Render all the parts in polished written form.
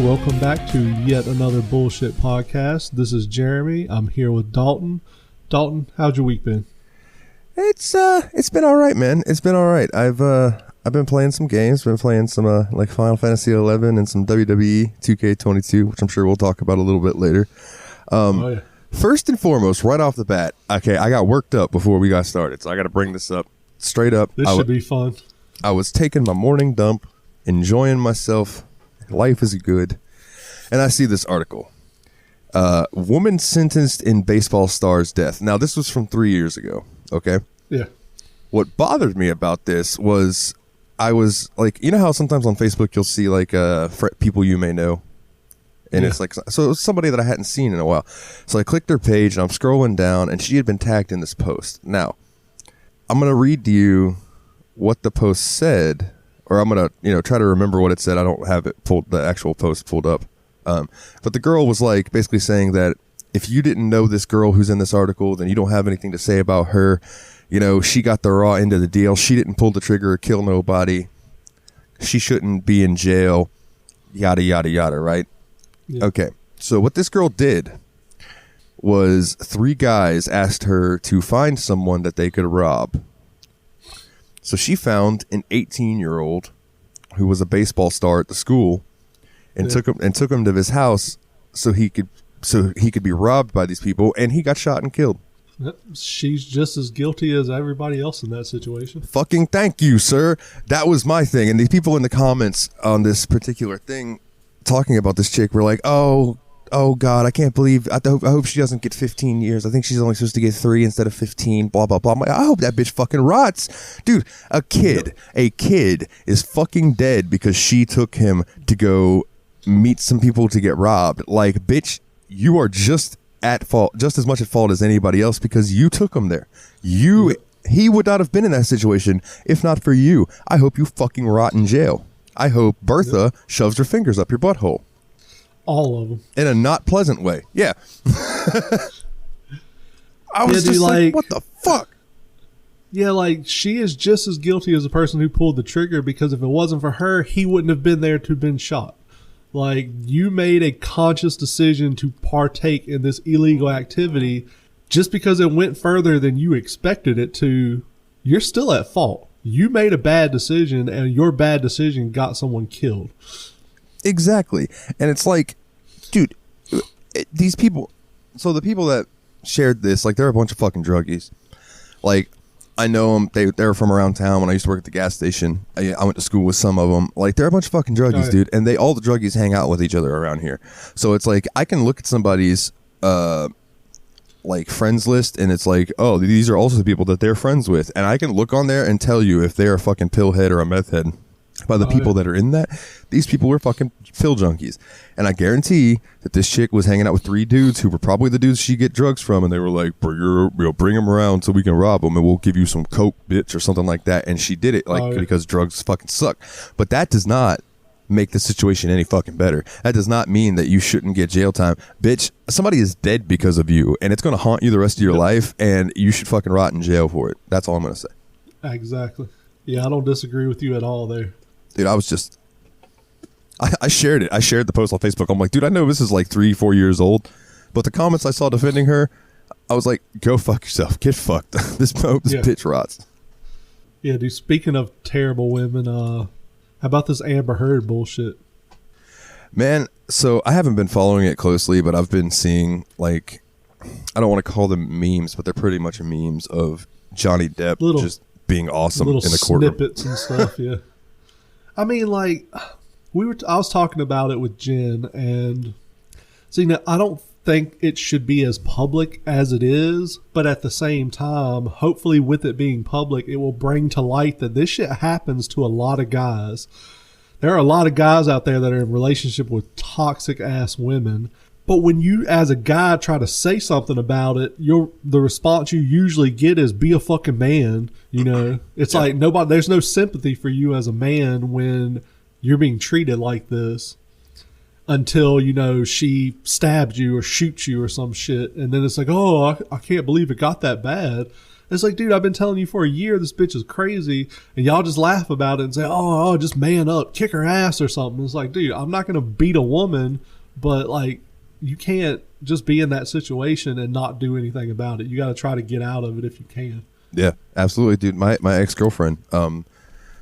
welcome back to yet another bullshit podcast. This is Jeremy. I'm here with Dalton. Dalton, how's your week been? It's been all right, man. It's been all right. I've been playing some games. Been playing some like Final Fantasy 11 and some WWE 2K22, which I'm sure we'll talk about a little bit later. First and foremost, right off the bat, okay, I got worked up before we got started, so I got to bring this up straight up. This should be fun. I was taking my morning dump, enjoying myself. Life is good. And I see this article. Woman sentenced in baseball star's death. Now, this was from 3 years ago, okay? Yeah. What bothered me about this was I was like, you know how sometimes on Facebook you'll see like people you may know? And it's like, so it was somebody that I hadn't seen in a while. So I clicked their page and I'm scrolling down and she had been tagged in this post. Now, I'm going to read to you what the post said. Or I'm going to, try to remember what it said. I don't have it pulled, the actual post pulled up. But the girl was like basically saying that if you didn't know this girl who's in this article, then you don't have anything to say about her. You know, she got the raw end of the deal. She didn't pull the trigger or kill nobody. She shouldn't be in jail. Yada, yada, yada, right? Yeah. Okay. So what this girl did was 3 guys asked her to find someone that they could rob. So she found an 18-year-old who was a baseball star at the school, and took him to his house so he could be robbed by these people, and he got shot and killed. She's just as guilty as everybody else in that situation. Fucking thank you, sir. That was my thing. And these people in the comments on this particular thing talking about this chick were like, oh God, I can't believe, I hope she doesn't get 15 years. I think she's only supposed to get 3 instead of 15, blah, blah, blah. I'm like, I hope that bitch fucking rots. Dude, a kid is fucking dead because she took him to go meet some people to get robbed. Like, bitch, you are just at fault, just as much at fault as anybody else because you took him there. He would not have been in that situation if not for you. I hope you fucking rot in jail. I hope Bertha shoves her fingers up your butthole. All of them. In a not pleasant way. Yeah. I was just like, what the fuck? Yeah, like, she is just as guilty as the person who pulled the trigger because if it wasn't for her, he wouldn't have been there to have been shot. Like, you made a conscious decision to partake in this illegal activity just because it went further than you expected it to. You're still at fault. You made a bad decision and your bad decision got someone killed. Exactly. And it's like, dude, these people, so the people that shared this, like, they're a bunch of fucking druggies. Like, I know them. They're from around town. When I used to work at the gas station, I went to school with some of them. Like, they're a bunch of fucking druggies, dude. And all the druggies hang out with each other around here. So it's like, I can look at somebody's, like, friends list, and it's like, oh, these are also the people that they're friends with. And I can look on there and tell you if they're a fucking pillhead or a meth head. By the people that are in that, these people were fucking pill junkies. And I guarantee that this chick was hanging out with 3 dudes who were probably the dudes she get drugs from, and they were like, bring them around so we can rob them, and we'll give you some coke, bitch, or something like that. And she did it because drugs fucking suck. But that does not make the situation any fucking better. That does not mean that you shouldn't get jail time. Bitch, somebody is dead because of you, and it's going to haunt you the rest of your life, and you should fucking rot in jail for it. That's all I'm going to say. Exactly. Yeah, I don't disagree with you at all there. Dude, I was just, I shared it. I shared the post on Facebook. I'm like, dude, I know this is like 3-4 years old, but the comments I saw defending her, I was like, go fuck yourself. Get fucked. This bitch rots. Yeah, dude, speaking of terrible women, how about this Amber Heard bullshit? Man, so I haven't been following it closely, but I've been seeing, like, I don't want to call them memes, but they're pretty much memes of Johnny Depp just being awesome in the courtroom. Snippets and stuff, yeah. I mean, like, I was talking about it with Jen, and see, now, I don't think it should be as public as it is, but at the same time, hopefully with it being public, it will bring to light that this shit happens to a lot of guys. There are a lot of guys out there that are in relationship with toxic ass women, but when you as a guy try to say something about it, the response you usually get is be a fucking man. It's like there's no sympathy for you as a man when you're being treated like this until, she stabs you or shoots you or some shit. And then it's like, oh, I can't believe it got that bad. It's like, dude, I've been telling you for a year this bitch is crazy, and y'all just laugh about it and say, oh, just man up, kick her ass or something. It's like, dude, I'm not going to beat a woman, but like, you can't just be in that situation and not do anything about it. You got to try to get out of it if you can. Yeah, absolutely, dude. My ex-girlfriend,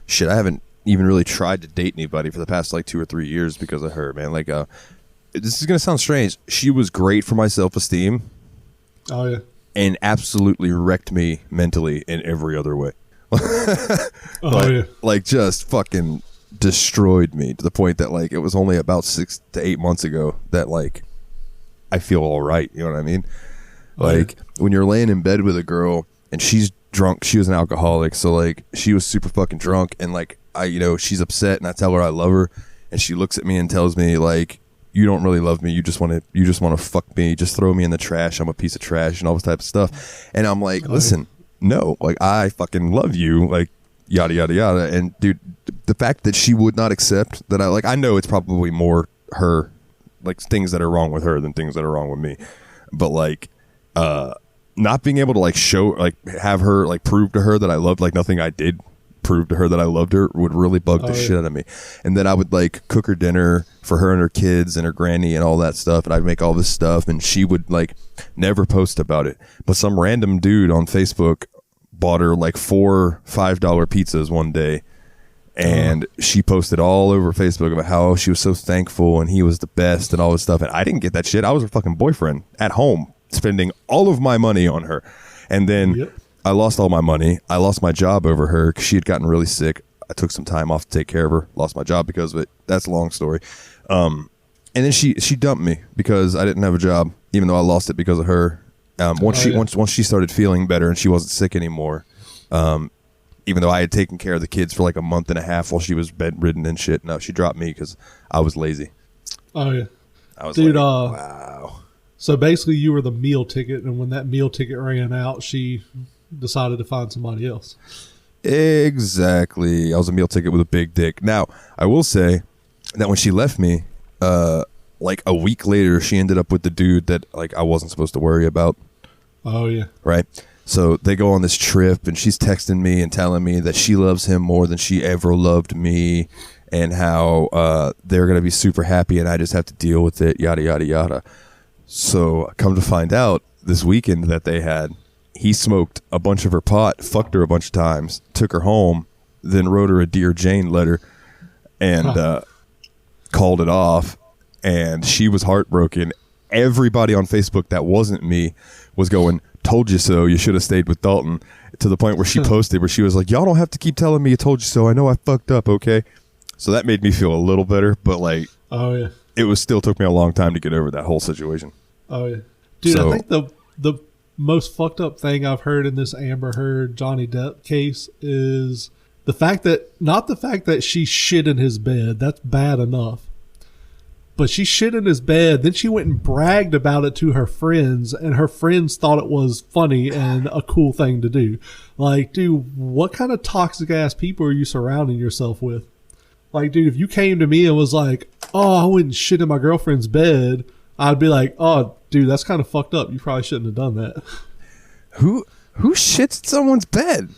shit, I haven't even really tried to date anybody for the past like 2 or 3 years because of her, man. Like, this is going to sound strange. She was great for my self-esteem. Oh, yeah. And absolutely wrecked me mentally in every other way. Like just fucking destroyed me to the point that like it was only about 6 to 8 months ago that like I feel all right. You know what I mean? Like when you're laying in bed with a girl and she's drunk, she was an alcoholic, so like she was super fucking drunk, and like she's upset, and I tell her I love her, and she looks at me and tells me like, you don't really love me. You just want to fuck me. Just throw me in the trash. I'm a piece of trash and all this type of stuff. And I'm like, listen, no, like I fucking love you. Like yada, yada, yada. And dude, the fact that she would not accept that I know it's probably more her, like things that are wrong with her than things that are wrong with me. But like, not being able to like show, like have her like prove to her that I loved, like nothing I did prove to her that I loved her would really bug the shit out of me. And then I would like cook her dinner for her and her kids and her granny and all that stuff, and I'd make all this stuff, and she would like never post about it. But some random dude on Facebook bought her like 4 $5 pizzas one day, and she posted all over Facebook about how she was so thankful and he was the best and all this stuff, and I didn't get that shit. I was her fucking boyfriend at home spending all of my money on her. And then I lost all my money. I lost my job over her because she had gotten really sick. I took some time off to take care of her. Lost my job because of it. That's a long story. And then she dumped me because I didn't have a job, even though I lost it because of her. Once she started feeling better and she wasn't sick anymore, even though I had taken care of the kids for like a month and a half while she was bedridden and shit, no, she dropped me because I was lazy. Oh yeah, I was like, wow. So basically, you were the meal ticket, and when that meal ticket ran out, she decided to find somebody else. Exactly. I was a meal ticket with a big dick. Now, I will say that when she left me, like a week later, she ended up with the dude that like I wasn't supposed to worry about. Oh, yeah. Right? So they go on this trip, and she's texting me and telling me that she loves him more than she ever loved me, and how they're going to be super happy, and I just have to deal with it, yada, yada, yada. So come to find out, this weekend that they had, he smoked a bunch of her pot, fucked her a bunch of times, took her home, then wrote her a Dear Jane letter, and called it off. And she was heartbroken. Everybody on Facebook that wasn't me was going, told you so, you should have stayed with Dalton, to the point where she posted where she was like, y'all don't have to keep telling me I told you so. I know I fucked up, okay? So that made me feel a little better, but like, oh yeah, it still took me a long time to get over that whole situation. Oh yeah, dude. So, I think the most fucked up thing I've heard in this Amber Heard Johnny Depp case is the fact that she shit in his bed. That's bad enough. But she shit in his bed, then she went and bragged about it to her friends, and her friends thought it was funny and a cool thing to do. Like, dude, what kind of toxic ass people are you surrounding yourself with? Like, dude, if you came to me and was like, oh, I wouldn't shit in my girlfriend's bed, I'd be like, oh, dude, that's kind of fucked up. You probably shouldn't have done that. Who shits in someone's bed?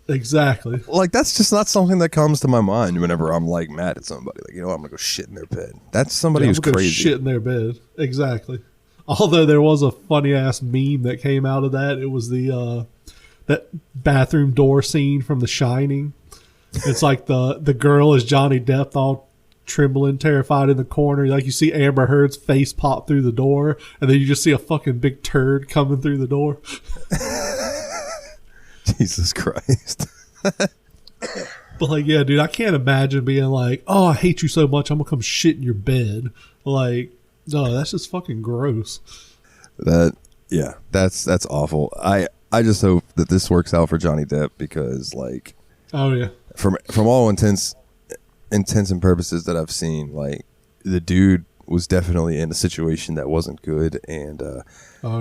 Exactly. Like, that's just not something that comes to my mind whenever I'm like mad at somebody. Like, I'm gonna go shit in their bed. That's somebody who's crazy. Shit in their bed. Exactly. Although there was a funny ass meme that came out of that. It was the that bathroom door scene from The Shining. It's like the girl is Johnny Depp, all trembling, terrified in the corner. Like, you see Amber Heard's face pop through the door, and then you just see a fucking big turd coming through the door. Jesus Christ. But like, yeah, dude, I can't imagine being like, oh, I hate you so much, I'm gonna come shit in your bed. Like, no, that's just fucking gross. That's awful. I just hope that this works out for Johnny Depp, because like, oh yeah, from all intents and purposes that I've seen, like, the dude was definitely in a situation that wasn't good, and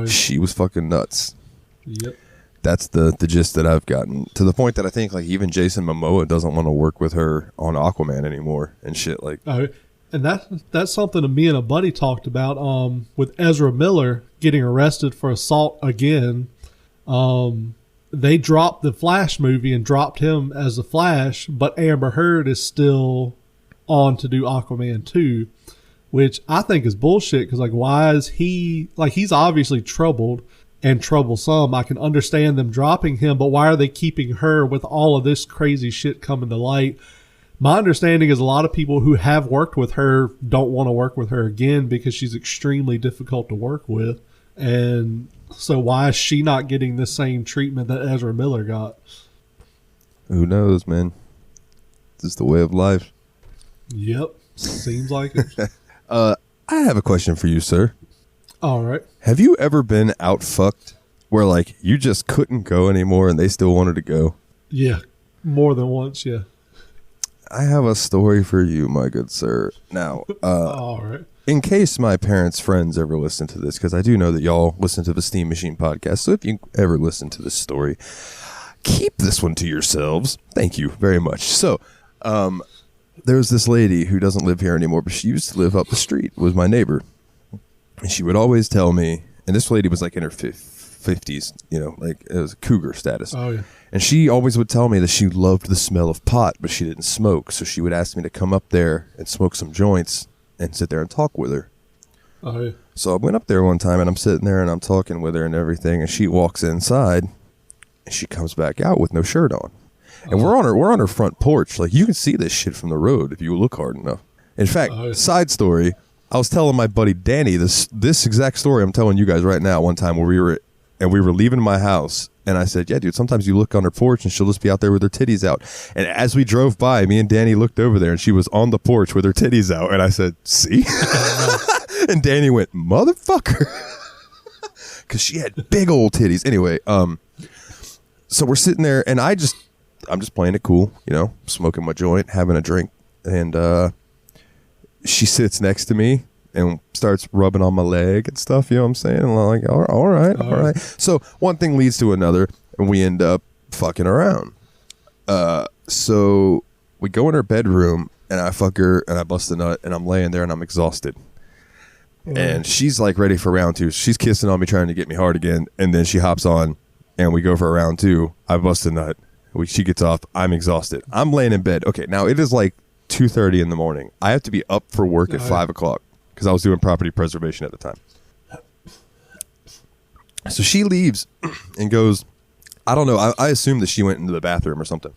she was fucking nuts. Yep. That's the gist that I've gotten, to the point that I think like even Jason Momoa doesn't want to work with her on Aquaman anymore and shit. Like, and that's something that me and a buddy talked about with Ezra Miller getting arrested for assault again. they dropped the Flash movie and dropped him as the Flash, but Amber Heard is still on to do Aquaman 2, which I think is bullshit. Because, like, why is he, like, he's obviously troubled and troublesome. I can understand them dropping him, but why are they keeping her with all of this crazy shit coming to light? My understanding is a lot of people who have worked with her don't want to work with her again because she's extremely difficult to work with. And so why is she not getting the same treatment that Ezra Miller got? Who knows, man? This is the way of life. Yep. Seems like it. I have a question for you, sir. All right. Have you ever been outfucked where, like, you just couldn't go anymore and they still wanted to go? Yeah. More than once, yeah. I have a story for you, my good sir. Now, all right. In case my parents' friends ever listen to this, because I do know that y'all listen to the Steam Machine podcast, so if you ever listen to this story, keep this one to yourselves. Thank you very much. So, there's this lady who doesn't live here anymore, but she used to live up the street, was my neighbor. And she would always tell me, and this lady was like in her 50s, you know, like it was cougar status. Oh, yeah. And she always would tell me that she loved the smell of pot, but she didn't smoke. So she would ask me to come up there and smoke some joints and sit there and talk with her. Oh, yeah. So I went up there one time and I'm sitting there and I'm talking with her and everything. And she walks inside and she comes back out with no shirt on. And we're on her front porch. Like, you can see this shit from the road if you look hard enough. In fact, side story, I was telling my buddy Danny this exact story I'm telling you guys right now. One time where we were leaving my house, and I said, yeah, dude, sometimes you look on her porch and she'll just be out there with her titties out. And as we drove by, me and Danny looked over there and she was on the porch with her titties out. And I said, see? And Danny went, motherfucker. Because she had big old titties. Anyway, so we're sitting there and I'm just playing it cool, you know, smoking my joint, having a drink. And she sits next to me and starts rubbing on my leg and stuff, you know what I'm saying? And I'm like, all right. So one thing leads to another, and we end up fucking around. So we go in her bedroom, and I fuck her, and I bust a nut, and I'm laying there, and I'm exhausted. And she's like ready for round two. She's kissing on me, trying to get me hard again, and then she hops on, and we go for round two. I bust a nut. She gets off. I'm exhausted. I'm laying in bed. Okay, now it is like 2:30 in the morning. I have to be up for work at 5 o'clock. Because I was doing property preservation at the time. So she leaves and goes, I don't know. I assume that she went into the bathroom or something.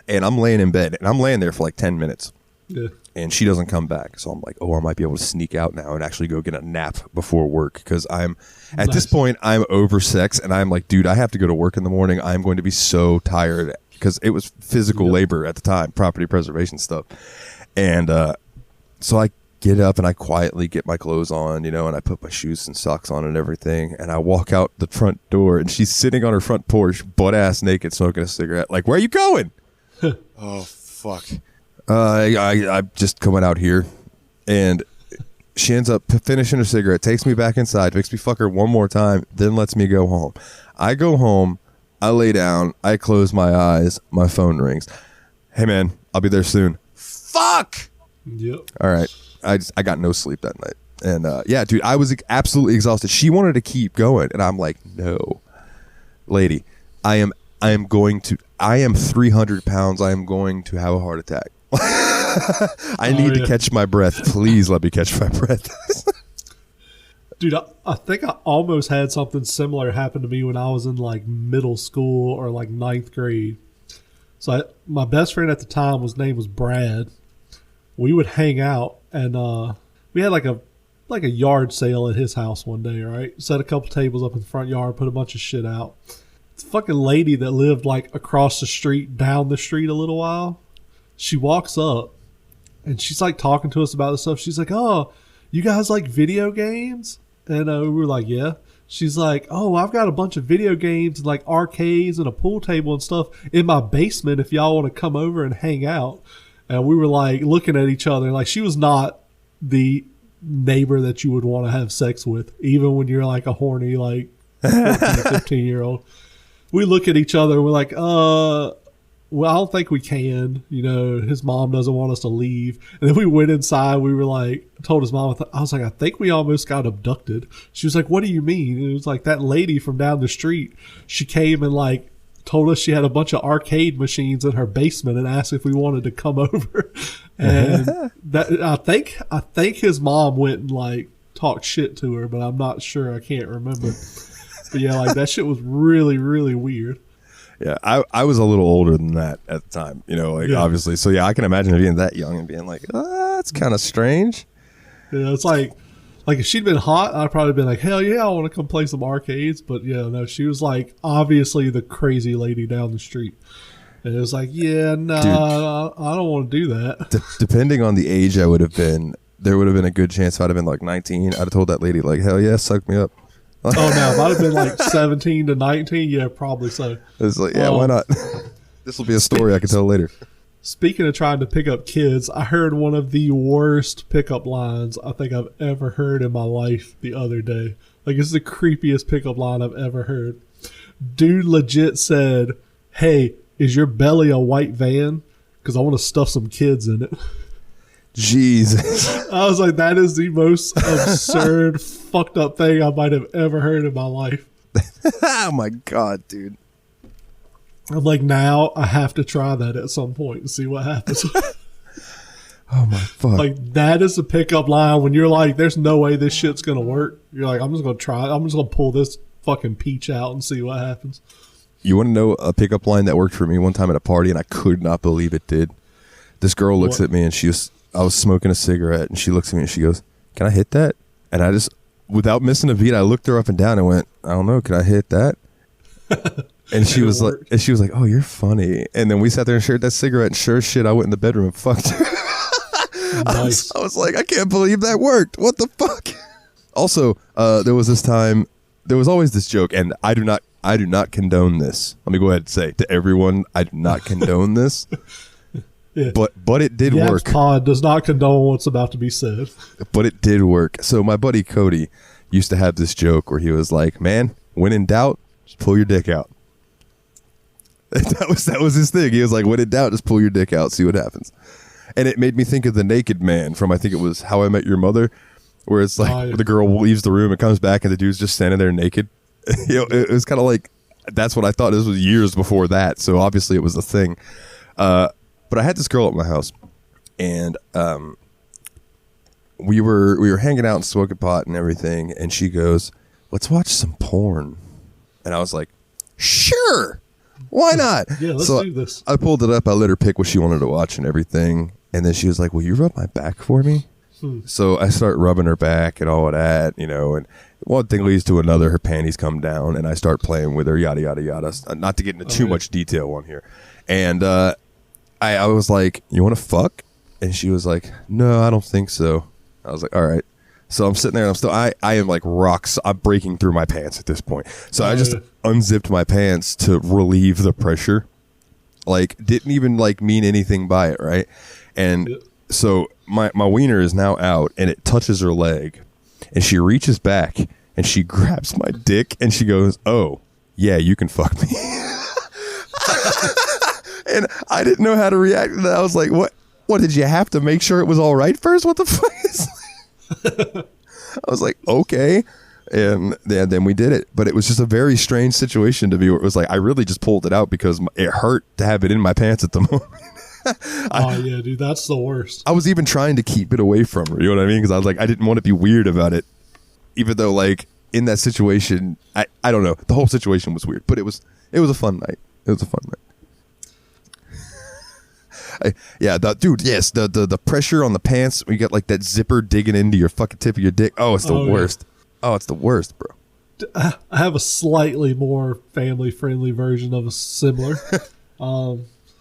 And I'm laying in bed. And I'm laying there for like 10 minutes. Yeah. And she doesn't come back. So I'm like, oh, I might be able to sneak out now and actually go get a nap before work. Because at this point, I'm over sex. And I'm like, dude, I have to go to work in the morning. I'm going to be so tired. Because it was physical labor at the time, property preservation stuff. And so I get up and I quietly get my clothes on, you know, and I put my shoes and socks on and everything. And I walk out the front door and she's sitting on her front porch, butt ass naked, smoking a cigarette. Like, where are you going? Oh, fuck. I'm just coming out here. And she ends up finishing her cigarette, takes me back inside, makes me fuck her one more time, then lets me go home. I go home. I lay down. I close my eyes. My phone rings. Hey, man, I'll be there soon. Fuck! Yep. All right. I got no sleep that night. And, yeah, dude, I was absolutely exhausted. She wanted to keep going. And I'm like, no. Lady, I am 300 pounds. I am going to have a heart attack. I need to catch my breath. Please let me catch my breath. Dude, I think I almost had something similar happen to me when I was in like middle school or like 9th grade. So my best friend at the time, his name was Brad. We would hang out and we had like a yard sale at his house one day, right? Set a couple tables up in the front yard, put a bunch of shit out. This fucking lady that lived like across the street, down the street a little while, she walks up and she's like talking to us about this stuff. She's like, oh, you guys like video games? And we were like, yeah. She's like, oh, I've got a bunch of video games and like arcades and a pool table and stuff in my basement if y'all want to come over and hang out. And we were like looking at each other. Like, she was not the neighbor that you would want to have sex with, even when you're like a horny, like 14, 15-year-old. We look at each other and we're like, well, I don't think we can. You know, his mom doesn't want us to leave. And then we went inside. We were like, told his mom, I was like, I think we almost got abducted. She was like, what do you mean? And it was like that lady from down the street. She came and like told us she had a bunch of arcade machines in her basement and asked if we wanted to come over. And that I think his mom went and like talked shit to her, but I'm not sure. I can't remember. But yeah, like that shit was really, really weird. Yeah, I was a little older than that at the time, you know, like obviously. So yeah, I can imagine being that young and being like, that's kind of strange. Yeah, it's like if she'd been hot, I'd probably been like, hell yeah, I want to come play some arcades. But yeah, no, she was like obviously the crazy lady down the street. And it was like, yeah, no, dude, I don't want to do that. Depending on the age I would have been, there would have been a good chance if I'd have been like 19, I'd have told that lady like, hell yeah, suck me up. Oh, no, if I'd have been like 17 to 19, yeah, probably so. It's like, yeah, why not? This will be a story I can tell later. Speaking of trying to pick up kids, I heard one of the worst pickup lines I think I've ever heard in my life the other day. Like, it's the creepiest pickup line I've ever heard. Dude legit said, hey, is your belly a white van? Because I want to stuff some kids in it. Jesus. I was like, that is the most absurd, fucked up thing I might have ever heard in my life. Oh my God, dude. I'm like, now I have to try that at some point and see what happens. Oh my fuck. Like, that is a pickup line when you're like, there's no way this shit's going to work. You're like, I'm just going to try it. I'm just going to pull this fucking peach out and see what happens. You want to know a pickup line that worked for me one time at a party and I could not believe it did? This girl looks at me and I was smoking a cigarette and she looks at me and she goes, can I hit that? And I just, without missing a beat, I looked her up and down and went, I don't know, can I hit that? And she was like, oh, you're funny. And then we sat there and shared that cigarette and sure as shit, I went in the bedroom and fucked her. Nice. I was like, I can't believe that worked. What the fuck? Also, there was this time, there was always this joke, and I do not condone this. Let me go ahead and say to everyone, I do not condone this. Yeah. But it did work. Pod does not condone what's about to be said. But it did work. So my buddy Cody used to have this joke where he was like, man, when in doubt, just pull your dick out. That was his thing. He was like, when in doubt, just pull your dick out, see what happens. And it made me think of The Naked Man from, I think it was How I Met Your Mother, where it's like the girl leaves the room and comes back and the dude's just standing there naked. You know, it was kind of like, that's what I thought. This was years before that. So obviously it was a thing. But I had this girl at my house, and we were hanging out and smoking pot and everything, and she goes, let's watch some porn. And I was like, sure, why not? Yeah, let's do this. I pulled it up, I let her pick what she wanted to watch and everything, and then she was like, will you rub my back for me? So I start rubbing her back and all of that, you know, and one thing leads to another, her panties come down, and I start playing with her, yada, yada, yada. Not to get into too much detail on here. And I was like, you want to fuck? And she was like, no, I don't think so. I was like, all right. So I'm sitting there and I am like rocks. I'm breaking through my pants at this point. So I just unzipped my pants to relieve the pressure. Like, didn't even like mean anything by it, right? And so my wiener is now out and it touches her leg. And she reaches back and she grabs my dick and she goes, oh, yeah, you can fuck me. And I didn't know how to react to that. I was like, what did you have to make sure it was all right first? What the fuck is I was like, okay. And then we did it. But it was just a very strange situation to me where it was like, I really just pulled it out because it hurt to have it in my pants at the moment. Oh, yeah, dude, that's the worst. I was even trying to keep it away from her. You know what I mean? Because I was like, I didn't want to be weird about it. Even though, like, in that situation, I don't know. The whole situation was weird. But it was a fun night. It was a fun night. Dude, yes, the pressure on the pants, you get like that zipper digging into your fucking tip of your dick. Oh, it's the worst. Yeah. Oh, it's the worst, bro. I have a slightly more family-friendly version of a similar.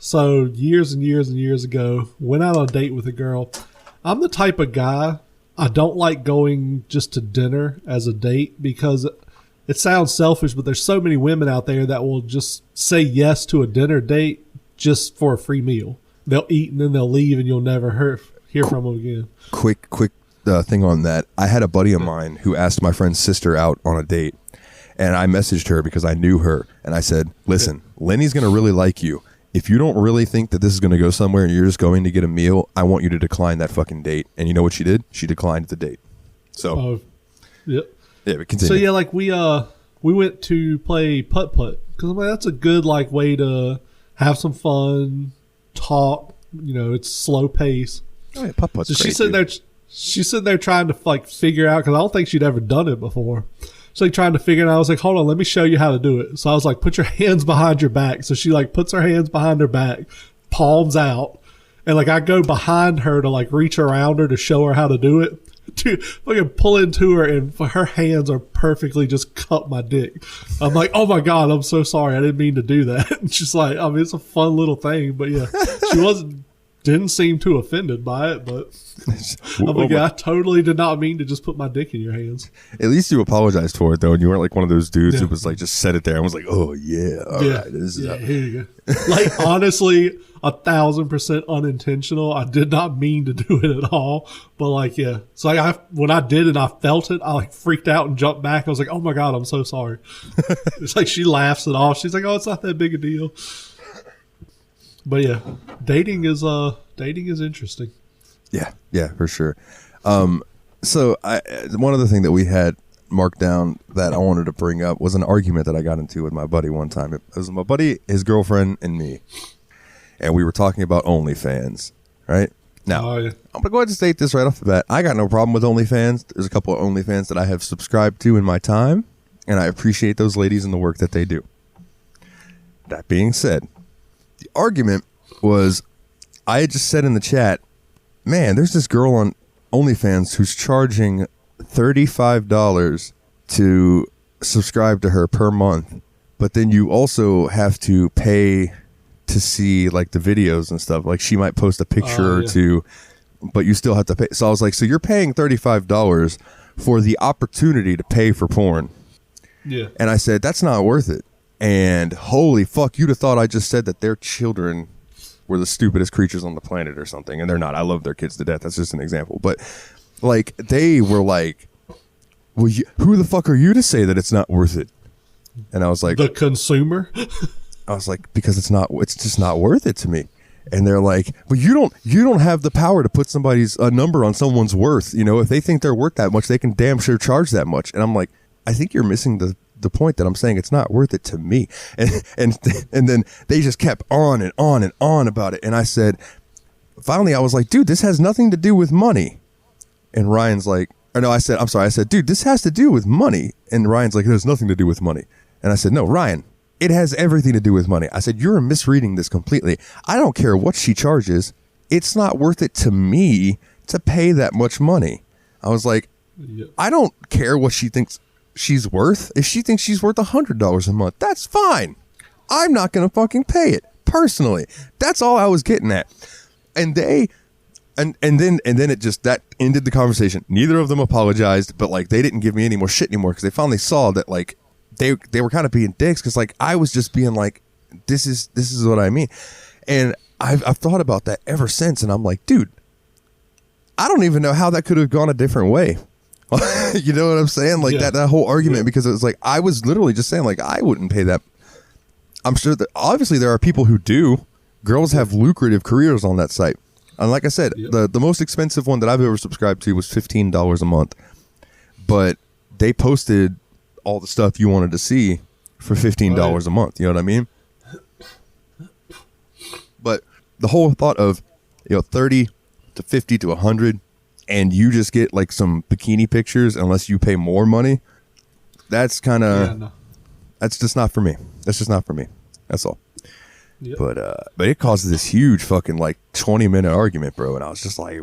So years and years and years ago, went out on a date with a girl. I'm the type of guy, I don't like going just to dinner as a date because it sounds selfish, but there's so many women out there that will just say yes to a dinner date just for a free meal. They'll eat and then they'll leave and you'll never hear from them again. Quick thing on that. I had a buddy of mine who asked my friend's sister out on a date, and I messaged her because I knew her, and I said, listen, Lenny's going to really like you if you don't really think that this is going to go somewhere and you're just going to get a meal, I want you to decline that fucking date. And you know what she did? She declined the date. So, yep. Yeah, but continue. So yeah, like we went to play putt-putt because I'm like, that's a good like way to have some fun, talk. You know, it's slow pace. Oh yeah, putt-putt's so great, she's sitting there trying to like figure out, because I don't think she'd ever done it before. So like trying to figure it out. I was like, hold on, let me show you how to do it. So I was like, put your hands behind your back. So she like puts her hands behind her back, palms out, and like I go behind her to like reach around her to show her how to do it. To fucking pull into her, and her hands are perfectly just cut my dick. I'm like, oh my God, I'm so sorry. I didn't mean to do that. And she's like, I mean, it's a fun little thing, but yeah, she didn't seem too offended by it, but I'm like, yeah, I totally did not mean to just put my dick in your hands. At least you apologized for it though, and you weren't like one of those dudes who was like just set it there and was like, oh yeah, all right, this is here you go. Like honestly, 1,000% unintentional. I did not mean to do it at all, but like yeah. So like when I did and I felt it, I like freaked out and jumped back. I was like, oh my God, I'm so sorry. It's like she laughs it off. She's like, oh, it's not that big a deal. But yeah, dating is interesting. Yeah, for sure. So one other thing that we had marked down that I wanted to bring up was an argument that I got into with my buddy one time. It was my buddy, his girlfriend, and me, and we were talking about OnlyFans. Right now, I'm gonna go ahead and state this right off the bat. I got no problem with OnlyFans. There's a couple of OnlyFans that I have subscribed to in my time, and I appreciate those ladies and the work that they do. That being said, the argument was, I had just said in the chat, man, there's this girl on OnlyFans who's charging $35 to subscribe to her per month, but then you also have to pay to see like the videos and stuff. Like she might post a picture or two, but you still have to pay. So I was like, so you're paying $35 for the opportunity to pay for porn. Yeah. And I said, that's not worth it. And holy fuck, you'd have thought I just said that their children were the stupidest creatures on the planet or something. And they're not. I love their kids to death. That's just an example. But like, they were like, well, who the fuck are you to say that it's not worth it? And I was like, the consumer. I was like, because it's just not worth it to me. And they're like, well, you don't have the power to put a number on someone's worth. You know, if they think they're worth that much, they can damn sure charge that much. And I'm like, I think you're missing the point that I'm saying it's not worth it to me. And then they just kept on and on and on about it. And I said, finally, I was like, dude, this has nothing to do with money. And Ryan's like, or no, I said, dude, this has to do with money. And Ryan's like, it has nothing to do with money. And I said, no, Ryan, it has everything to do with money. I said, you're misreading this completely. I don't care what she charges. It's not worth it to me to pay that much money. I was like, I don't care what she thinks she's worth. If she thinks she's worth $100 a month, that's fine. I'm not going to fucking pay it personally. That's all I was getting at. And then it just, that ended the conversation. Neither of them apologized, but like they didn't give me any more shit anymore because they finally saw that like they were kind of being dicks because like I was just being like, this is what I mean. And I've thought about that ever since, and I'm like, dude, I don't even know how that could have gone a different way. You know what I'm saying? Like that whole argument, because it was like, I was literally just saying like, I wouldn't pay that. I'm sure that obviously there are people who do. Girls have lucrative careers on that site. And like I said, the most expensive one that I've ever subscribed to was $15 a month. But they posted all the stuff you wanted to see for $15 a month. You know what I mean? But the whole thought of, 30 to 50 to 100, and you just get like some bikini pictures unless you pay more money, that's kind of, that's just not for me. That's just not for me. That's all. Yep. But it caused this huge fucking like 20-minute argument, bro. And I was just like,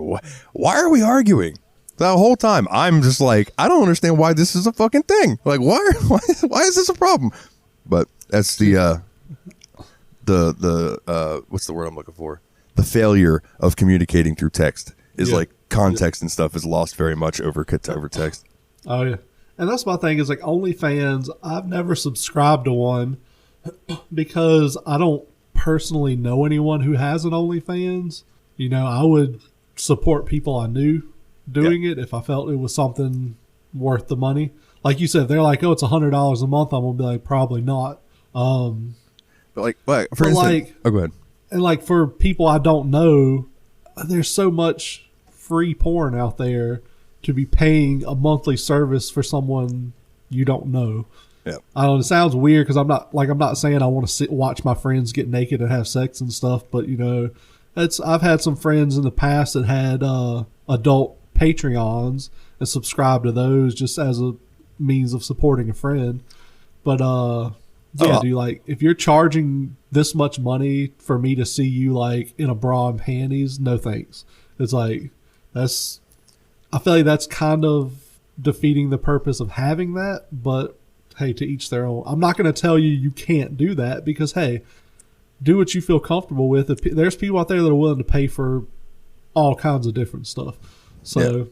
why are we arguing? The whole time I'm just like, I don't understand why this is a fucking thing. Like, why is this a problem? But that's the what's the word I'm looking for? The failure of communicating through text is like context and stuff is lost very much over text. Oh yeah. And that's my thing is like OnlyFans, I've never subscribed to one because I don't personally know anyone who has an OnlyFans. I would support people I knew doing it if I felt it was something worth the money. Like you said, if they're like, oh, it's $100 a month, I'm gonna be like, probably not. But for instance, go ahead. And like for people I don't know, there's so much free porn out there to be paying a monthly service for someone you don't know. Yeah. I don't know, it sounds weird because I'm not saying I want to watch my friends get naked and have sex and stuff, but you know, I've had some friends in the past that had adult Patreons and subscribed to those just as a means of supporting a friend. But dude, like if you're charging this much money for me to see you like in a bra and panties, no thanks. It's like I feel like that's kind of defeating the purpose of having that, but hey, to each their own. I'm not going to tell you can't do that because, hey, do what you feel comfortable with. There's people out there that are willing to pay for all kinds of different stuff. So, yeah.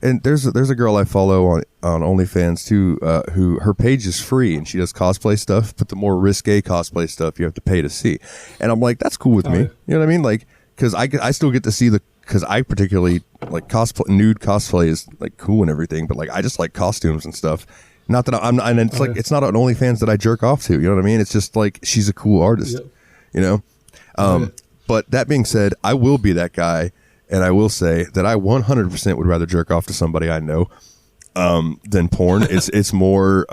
And there's a girl I follow on OnlyFans too, who her page is free and she does cosplay stuff, but the more risque cosplay stuff you have to pay to see. And I'm like, that's cool with me. Yeah. You know what I mean? Like, because I still get to see because I particularly like cosplay. Nude cosplay is like cool and everything, but like I just like costumes and stuff. Not that I'm, and it's like, it's not an OnlyFans that I jerk off to, you know what I mean? It's just like, she's a cool artist, you know? But that being said, I will be that guy. And I will say that I 100% would rather jerk off to somebody I know, than porn. It's more,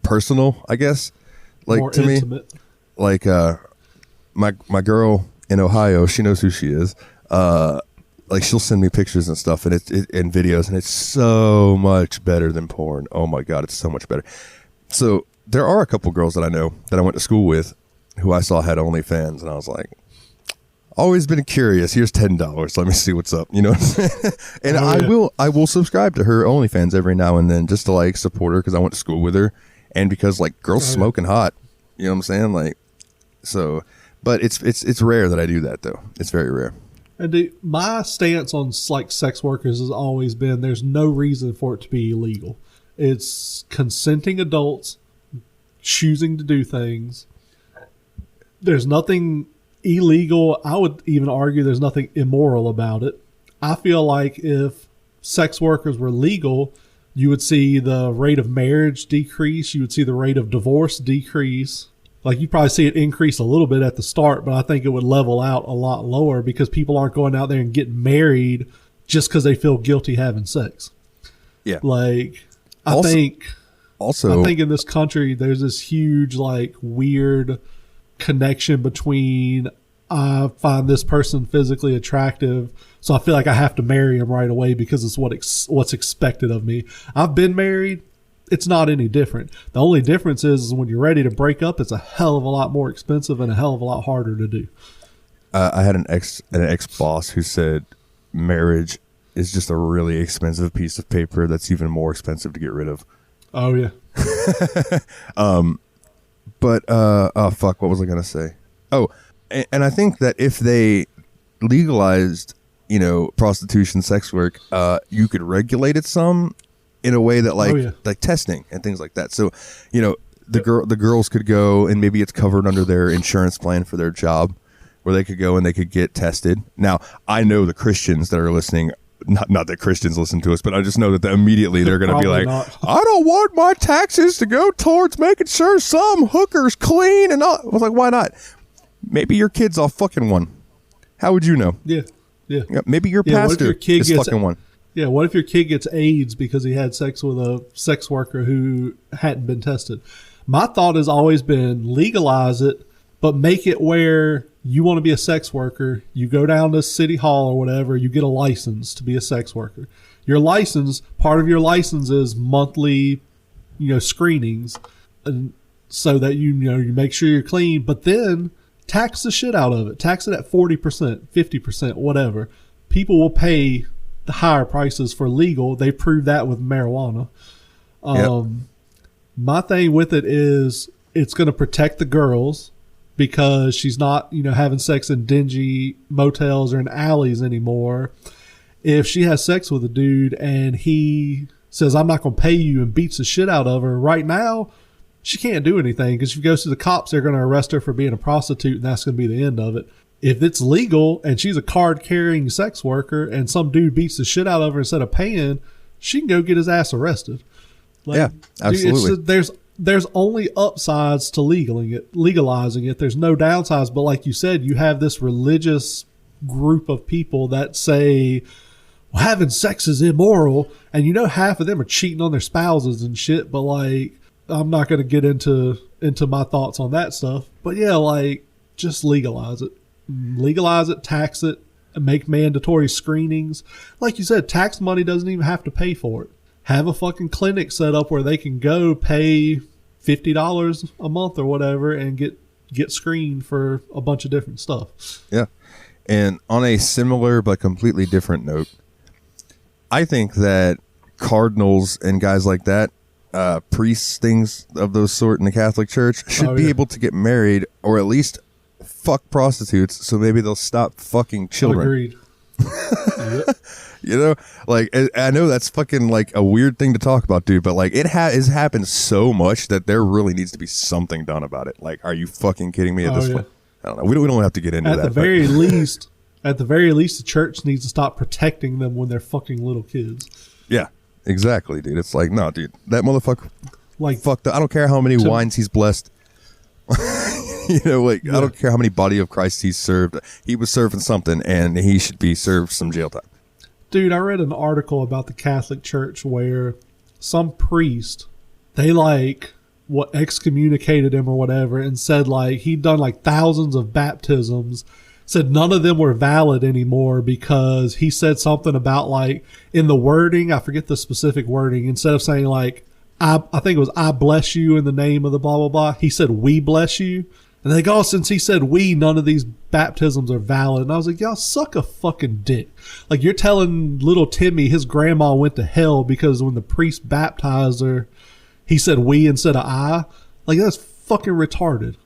personal, I guess. Like more to intimate. Me, like, my girl in Ohio, she knows who she is. Like she'll send me pictures and stuff and and videos, and it's so much better than porn. Oh my God, it's so much better. So there are a couple girls that I know that I went to school with who I saw had OnlyFans, and I was like, always been curious. Here's $10. Let me see what's up. You know what I'm saying? And I will subscribe to her OnlyFans every now and then just to like support her because I went to school with her and because like girls smoking hot. You know what I'm saying? Like, so, but it's rare that I do that though. It's very rare. And my stance on like sex workers has always been there's no reason for it to be illegal. It's consenting adults choosing to do things. There's nothing illegal. I would even argue there's nothing immoral about it. I feel like if sex workers were legal, you would see the rate of marriage decrease. You would see the rate of divorce decrease. Like you'd probably see it increase a little bit at the start, but I think it would level out a lot lower because people aren't going out there and getting married just because they feel guilty having sex. Yeah. Like I think in this country, there's this huge, like weird connection between I find this person physically attractive, so I feel like I have to marry him right away because it's what's expected of me. I've been married. It's not any different. The only difference is when you're ready to break up, it's a hell of a lot more expensive and a hell of a lot harder to do. I had an ex boss who said marriage is just a really expensive piece of paper that's even more expensive to get rid of. Oh yeah. But oh fuck, what was I gonna say? Oh, and I think that if they legalized, you know, prostitution, sex work, you could regulate it some in a way that like testing and things like that. So, you know, the girls could go and maybe it's covered under their insurance plan for their job, where they could go and they could get tested. Now, I know the Christians that are listening. Not that Christians listen to us, but I just know that immediately they're going to be like, I don't want my taxes to go towards making sure some hooker's clean and all. I was like, why not? Maybe your kid's off fucking one. How would you know? Yeah. Maybe your pastor is fucking one. Yeah, what if your kid gets AIDS because he had sex with a sex worker who hadn't been tested? My thought has always been legalize it, but make it where you want to be a sex worker, you go down to City Hall or whatever, you get a license to be a sex worker. Your license, part of your license is monthly, you know, screenings, and so that you make sure you're clean, but then tax the shit out of it. Tax it at 40%, 50%, whatever. People will pay the higher prices for legal. They prove that with marijuana. My thing with it is it's going to protect the girls because she's not, you know, having sex in dingy motels or in alleys anymore. If she has sex with a dude and he says, I'm not going to pay you, and beats the shit out of her right now, she can't do anything because if she goes to the cops, they're going to arrest her for being a prostitute, and that's going to be the end of it. If it's legal and she's a card-carrying sex worker and some dude beats the shit out of her instead of paying, she can go get his ass arrested. Like, yeah, absolutely. Dude, there's only upsides to legalizing it. There's no downsides. But like you said, you have this religious group of people that say, well, having sex is immoral. And you know, half of them are cheating on their spouses and shit. But like, I'm not going to get into my thoughts on that stuff. But yeah, like, just legalize it. Legalize it, tax it, and make mandatory screenings. Like you said, tax money doesn't even have to pay for it. Have a fucking clinic set up where they can go pay $50 a month or whatever and get screened for a bunch of different stuff. Yeah. And on a similar but completely different note, I think that cardinals and guys like that, priests, things of those sort in the Catholic Church should be able to get married or at least fuck prostitutes, so maybe they'll stop fucking children. Agreed. Yep. You know, like, I know that's fucking like a weird thing to talk about, dude, but like, it has happened so much that there really needs to be something done about it. Like, are you fucking kidding me at this point? I don't know. We don't have to get into that. At the very least, the church needs to stop protecting them when they're fucking little kids. Yeah, exactly, dude. It's like, no, dude, that motherfucker, like, fuck that. I don't care how many wines he's blessed. You know, like, I don't care how many body of Christ he's served. He was serving something, and he should be served some jail time. Dude, I read an article about the Catholic Church where some priest, they like excommunicated him or whatever, and said like he'd done like thousands of baptisms, said none of them were valid anymore because he said something about like in the wording, I forget the specific wording, instead of saying like I think it was I bless you in the name of the blah blah blah, he said we bless you. And they go, oh, since he said we, none of these baptisms are valid. And I was like, y'all suck a fucking dick. Like, you're telling little Timmy his grandma went to hell because when the priest baptized her, he said we instead of I. Like, that's fucking retarded.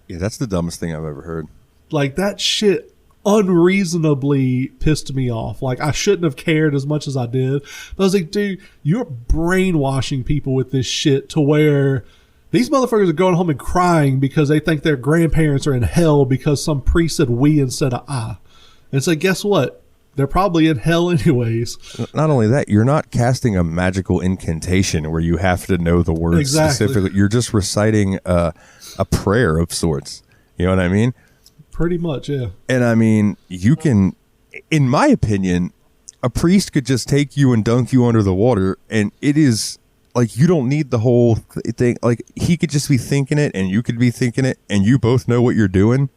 Yeah, that's the dumbest thing I've ever heard. Like, that shit unreasonably pissed me off. Like, I shouldn't have cared as much as I did. But I was like, dude, you're brainwashing people with this shit to where these motherfuckers are going home and crying because they think their grandparents are in hell because some priest said we instead of I. And it's like, guess what? They're probably in hell anyways. Not only that, you're not casting a magical incantation where you have to know the words specifically. You're just reciting a prayer of sorts. You know what I mean? Pretty much, yeah. And I mean, you can, in my opinion, a priest could just take you and dunk you under the water, and it is like, you don't need the whole thing. Like, he could just be thinking it and you could be thinking it and you both know what you're doing,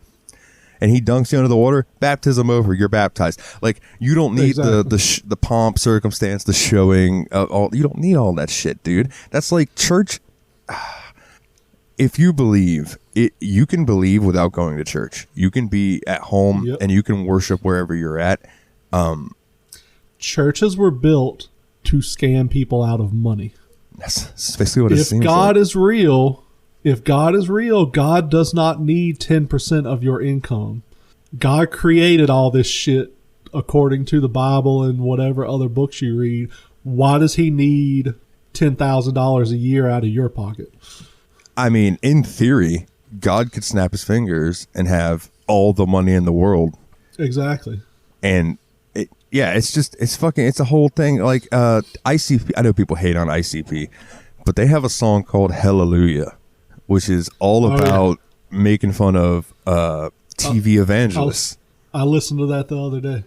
and he dunks you under the water, baptism over, you're baptized. Like, you don't need the pomp, circumstance, the showing, you don't need all that shit, dude. That's like church. If you believe it, you can believe without going to church. You can be at home and you can worship wherever you're at. Churches were built to scam people out of money. That's basically what it seems like. If God is real, God does not need 10% of your income. God created all this shit according to the Bible and whatever other books you read. Why does he need $10,000 a year out of your pocket? I mean, in theory, God could snap his fingers and have all the money in the world. Exactly. And it's a whole thing. Like, ICP, I know people hate on ICP, but they have a song called Hallelujah, which is all about making fun of TV evangelists. I listened to that the other day.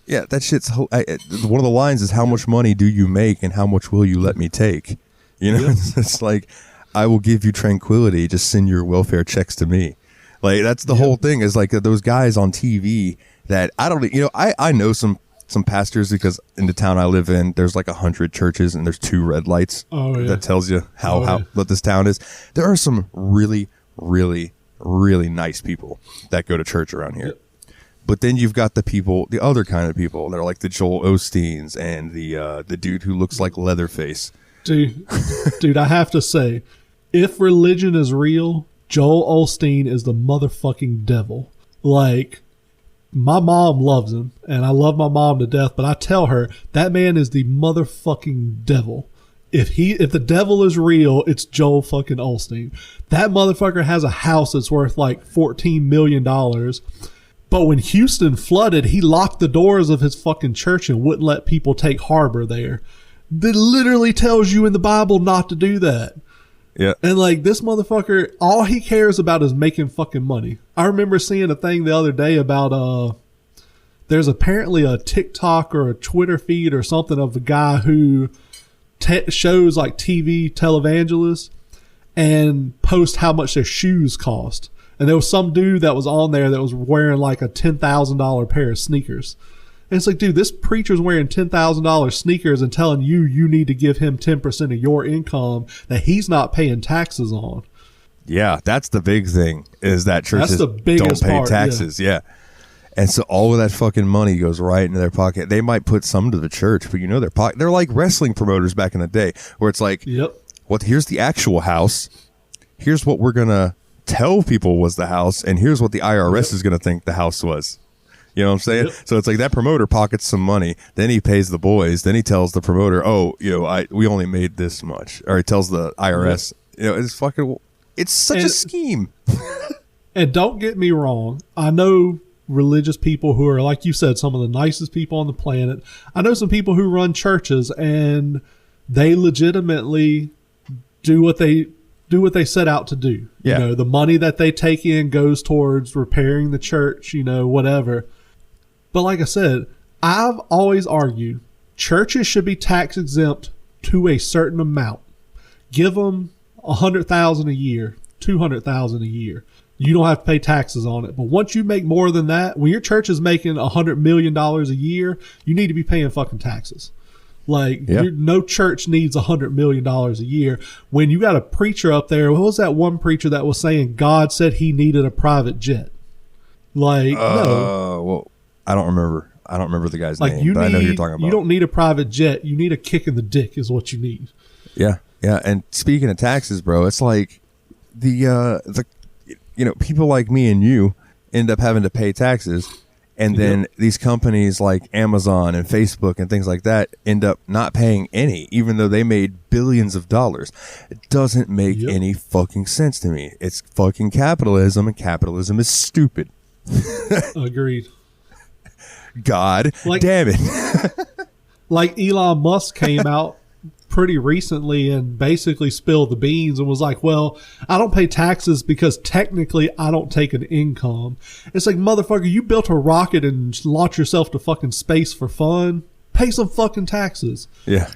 Yeah, that shit's one of the lines is, how much money do you make and how much will you let me take? You know, it's like, I will give you tranquility, just send your welfare checks to me. Like, that's the whole thing, is like those guys on TV that I don't, you know, I know some pastors, because in the town I live in, there's like 100 churches and there's 2 red lights. That tells you how what this town is. There are some really, really, really nice people that go to church around here. But then you've got the other kind of people that are like the Joel Osteens and the dude who looks like Leatherface. Dude, I have to say, if religion is real, Joel Osteen is the motherfucking devil. Like, my mom loves him, and I love my mom to death, but I tell her, that man is the motherfucking devil. If the devil is real, it's Joel fucking Osteen. That motherfucker has a house that's worth like $14 million. But when Houston flooded, he locked the doors of his fucking church and wouldn't let people take harbor there. That literally tells you in the Bible not to do that. Yeah. And like this motherfucker, all he cares about is making fucking money. I remember seeing a thing the other day about there's apparently a TikTok or a Twitter feed or something of a guy who shows like TV televangelists and post how much their shoes cost. And there was some dude that was on there that was wearing like a $10,000 pair of sneakers. And it's like, dude, this preacher's wearing $10,000 sneakers and telling you need to give him 10% of your income that he's not paying taxes on. Yeah, that's the big thing, is that churches That's the biggest don't pay part, taxes. Yeah. And so all of that fucking money goes right into their pocket. They might put some to the church, but their pocket. They're like wrestling promoters back in the day, where it's like, yep. Here's the actual house. Here's what we're going to tell people was the house, and here's what the IRS is going to think the house was. You know what I'm saying? Yep. So it's like that promoter pockets some money, then he pays the boys, then he tells the promoter, we only made this much. Or he tells the IRS, it's such a scheme. And don't get me wrong, I know religious people who are, like you said, some of the nicest people on the planet. I know some people who run churches and they legitimately do what they set out to do. Yeah. The money that they take in goes towards repairing the church, whatever. But like I said, I've always argued churches should be tax exempt to a certain amount. Give them $100,000 a year, $200,000 a year. You don't have to pay taxes on it. But once you make more than that, when your church is making $100 million a year, you need to be paying fucking taxes. No church needs $100 million a year. When you got a preacher up there, what was that one preacher that was saying God said he needed a private jet? No. Well, I don't remember the guy's name, but I know who you're talking about. You don't need a private jet. You need a kick in the dick is what you need. Yeah. Yeah. And speaking of taxes, bro, it's like the people like me and you end up having to pay taxes. And then these companies like Amazon and Facebook and things like that end up not paying any, even though they made billions of dollars. It doesn't make any fucking sense to me. It's fucking capitalism, and capitalism is stupid. Agreed. God damn it. Like Elon Musk came out pretty recently and basically spilled the beans and was like, well, I don't pay taxes because technically I don't take an income. It's like, motherfucker, you built a rocket and launched yourself to fucking space for fun. Pay some fucking taxes. Yeah.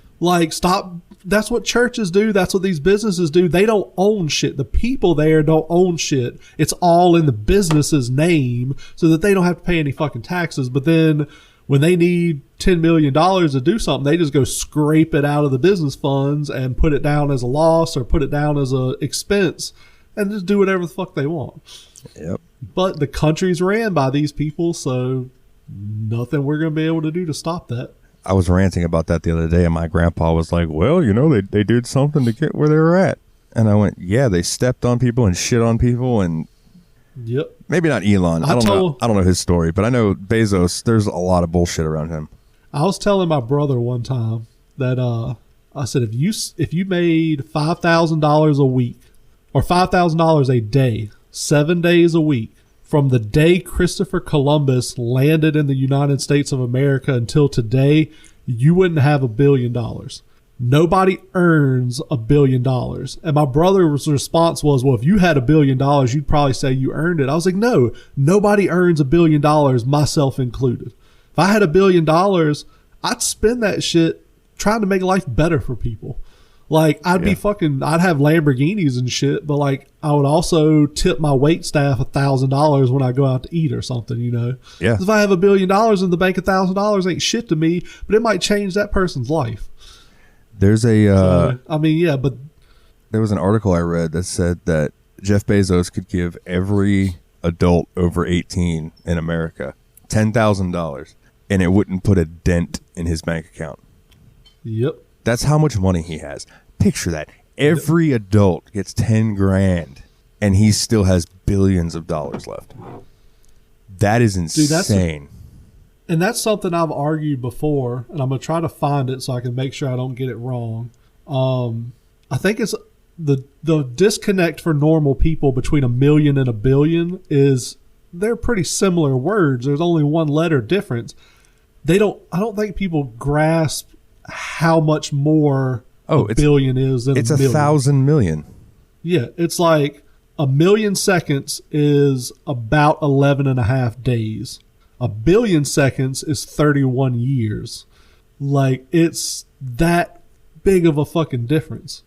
Stop. That's what churches do. That's what these businesses do. They don't own shit. The people there don't own shit. It's all in the business's name so that they don't have to pay any fucking taxes. But then when they need $10 million to do something, they just go scrape it out of the business funds and put it down as a loss or put it down as a expense and just do whatever the fuck they want. Yep. But the country's ran by these people, so nothing we're going to be able to do to stop that. I was ranting about that the other day, and my grandpa was like, well, they did something to get where they were at. And I went, yeah, they stepped on people and shit on people, and yep. Maybe not Elon. I don't know his story, but I know Bezos, there's a lot of bullshit around him. I was telling my brother one time that I said, if you made $5,000 a week or $5,000 a day, 7 days a week, from the day Christopher Columbus landed in the United States of America until today, you wouldn't have $1 billion. Nobody earns $1 billion. And my brother's response was, well, if you had $1 billion, you'd probably say you earned it. I was like, no, nobody earns $1 billion, myself included. If I had $1 billion, I'd spend that shit trying to make life better for people. I'd have Lamborghinis and shit, but I would also tip my wait staff $1,000 when I go out to eat or something, Yeah. If I have $1 billion in the bank, $1,000 ain't shit to me, but it might change that person's life. There's but there was an article I read that said that Jeff Bezos could give every adult over 18 in America $10,000 and it wouldn't put a dent in his bank account. Yep. That's how much money he has. Picture that. Every adult gets 10 grand and he still has billions of dollars left. That is insane. And that's something I've argued before, and I'm going to try to find it so I can make sure I don't get it wrong. I think it's the disconnect for normal people between $1 million and $1 billion is they're pretty similar words. There's only one letter difference. I don't think people grasp how much more $1 billion is than it's $1 million. 1,000 million. Yeah, it's like 1,000,000 seconds is about 11 and a half days. 1,000,000,000 seconds is 31 years. Like, it's that big of a fucking difference.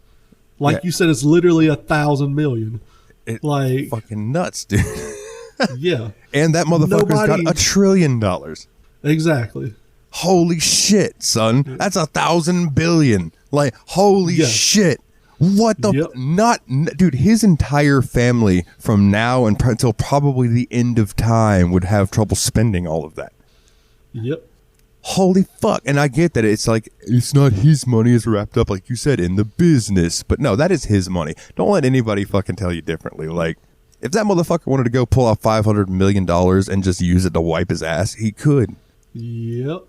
Like you said, it's literally 1,000 million. It's like fucking nuts, dude. Yeah. And that motherfucker's got $1 trillion. Exactly. Holy shit, son. That's 1,000 billion. Like, holy shit. What the dude, his entire family from now until probably the end of time would have trouble spending all of that. Yep. Holy fuck. And I get that it's like, it's not his money, it's wrapped up, like you said, in the business. But no, that is his money. Don't let anybody fucking tell you differently. Like, if that motherfucker wanted to go pull out $500 million and just use it to wipe his ass, he could. Yep.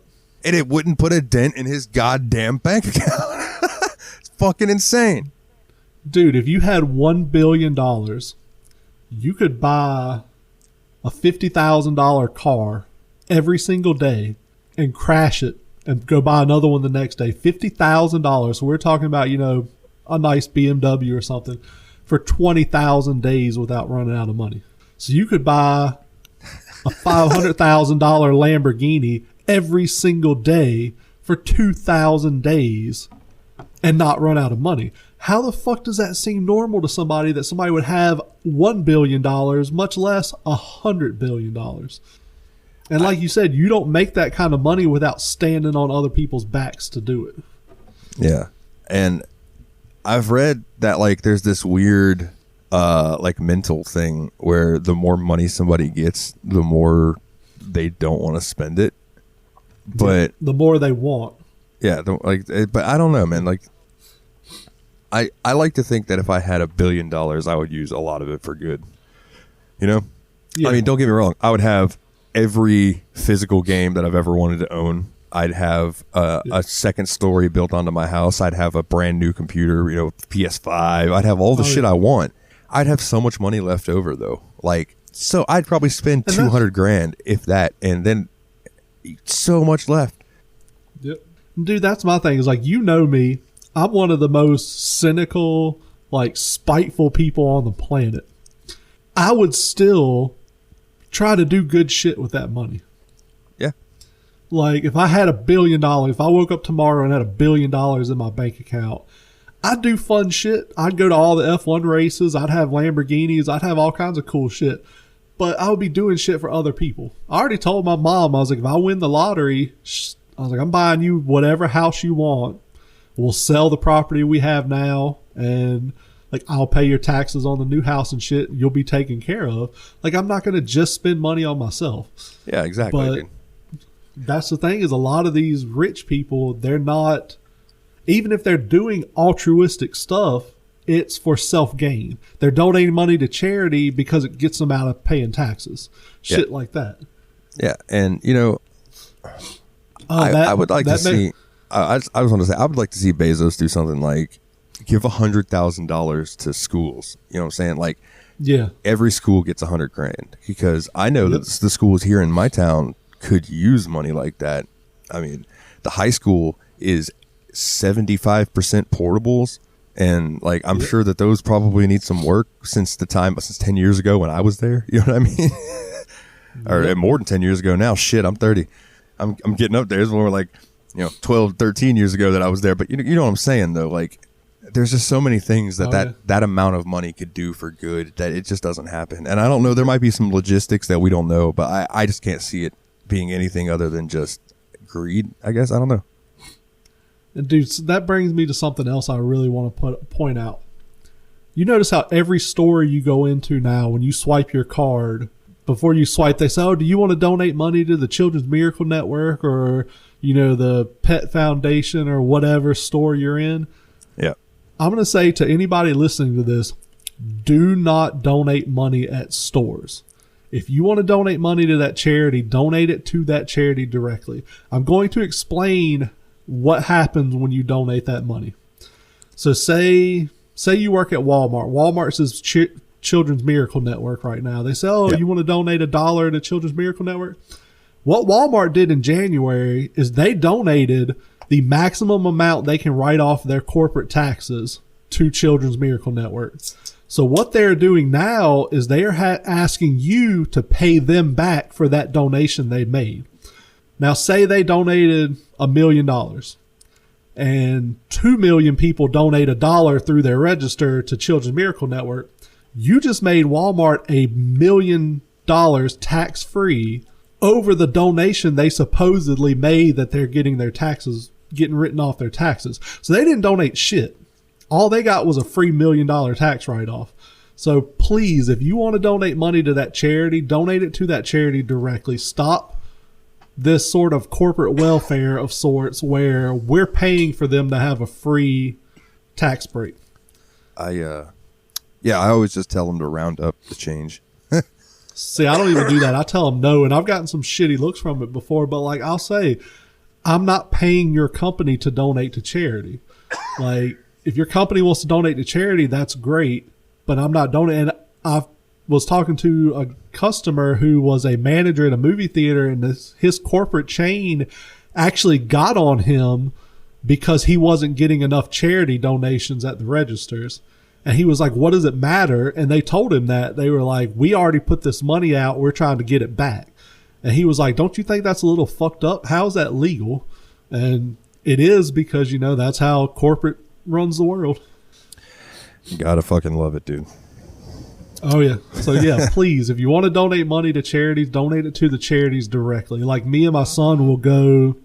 And it wouldn't put a dent in his goddamn bank account. It's fucking insane. Dude, if you had $1 billion, you could buy a $50,000 car every single day and crash it and go buy another one the next day. $50,000. So we're talking about, a nice BMW or something for 20,000 days without running out of money. So you could buy a $500,000 Lamborghini every single day for 2,000 days and not run out of money. How the fuck does that seem normal to somebody that somebody would have $1 billion, much less $100 billion? And like you said, you don't make that kind of money without standing on other people's backs to do it. Yeah. And I've read that, like, there's this weird, like, mental thing where the more money somebody gets, the more they don't want to spend it. But the more they want. Yeah. But I don't know, man. Like, I like to think that if I had $1 billion, I would use a lot of it for good. Yeah. I mean, don't get me wrong. I would have every physical game that I've ever wanted to own. I'd have a second story built onto my house. I'd have a brand new computer, PS5. I'd have all the shit I want. I'd have so much money left over, though. Like, so I'd probably spend $200,000, if that, and then so much left. Yep. Dude, that's my thing. Is like, me. I'm one of the most cynical, like, spiteful people on the planet. I would still try to do good shit with that money. Yeah. Like, if I had $1 billion, if I woke up tomorrow and had $1 billion in my bank account, I'd do fun shit. I'd go to all the F1 races. I'd have Lamborghinis. I'd have all kinds of cool shit. But I would be doing shit for other people. I already told my mom, I was like, if I win the lottery, I was like, I'm buying you whatever house you want. We'll sell the property we have now, and like, I'll pay your taxes on the new house and shit. You'll be taken care of. Like, I'm not going to just spend money on myself. Yeah, exactly. But that's the thing, is a lot of these rich people, they're not, even if they're doing altruistic stuff, it's for self-gain. They're donating money to charity because it gets them out of paying taxes. Shit like that. Yeah, and I would like to see. I just want to say, I would like to see Bezos do something like give $100,000 to schools. You know what I'm saying? Like, every school gets $100,000, because I know that the schools here in my town could use money like that. I mean, the high school is 75% portables, and like, I'm sure that those probably need some work since 10 years ago when I was there. You know what I mean? Or more than 10 years ago now. Shit, I'm 30. I'm getting up there. It's more like, 12, 13 years ago that I was there. But you know what I'm saying, though? Like, there's just so many things that amount of money could do for good that it just doesn't happen. And I don't know. There might be some logistics that we don't know, but I just can't see it being anything other than just greed, I guess. I don't know. And dude, that brings me to something else I really want to point out. You notice how every store you go into now, when you swipe your card, before you swipe, they say, oh, do you want to donate money to the Children's Miracle Network or, the Pet Foundation or whatever store you're in? Yeah. I'm going to say to anybody listening to this, do not donate money at stores. If you want to donate money to that charity, donate it to that charity directly. I'm going to explain what happens when you donate that money. So say you work at Walmart. Walmart says Children's Miracle Network right now. They say, you want to donate $1 to Children's Miracle Network? What Walmart did in January is they donated the maximum amount they can write off their corporate taxes to Children's Miracle Network. So what they're doing now is they are asking you to pay them back for that donation they made. Now, say they donated $1 million and 2 million people donate $1 through their register to Children's Miracle Network. You just made Walmart $1 million tax-free over the donation they supposedly made that they're getting written off their taxes. So they didn't donate shit. All they got was a free $1 million tax write-off. So please, if you want to donate money to that charity, donate it to that charity directly. Stop this sort of corporate welfare of sorts where we're paying for them to have a free tax break. I always just tell them to round up the change. See, I don't even do that. I tell them no, and I've gotten some shitty looks from it before, but like I'll say, I'm not paying your company to donate to charity. Like, if your company wants to donate to charity, that's great, but I'm not donating. And I was talking to a customer who was a manager at a movie theater, and his corporate chain actually got on him because he wasn't getting enough charity donations at the registers. And he was like, what does it matter? And they told him that. They were like, we already put this money out. We're trying to get it back. And he was like, don't you think that's a little fucked up? How is that legal? And it is, because, you know, that's how corporate runs the world. You gotta fucking love it, dude. Oh, yeah. So, yeah, please, if you want to donate money to charities, donate it to the charities directly. Like, me and my son will go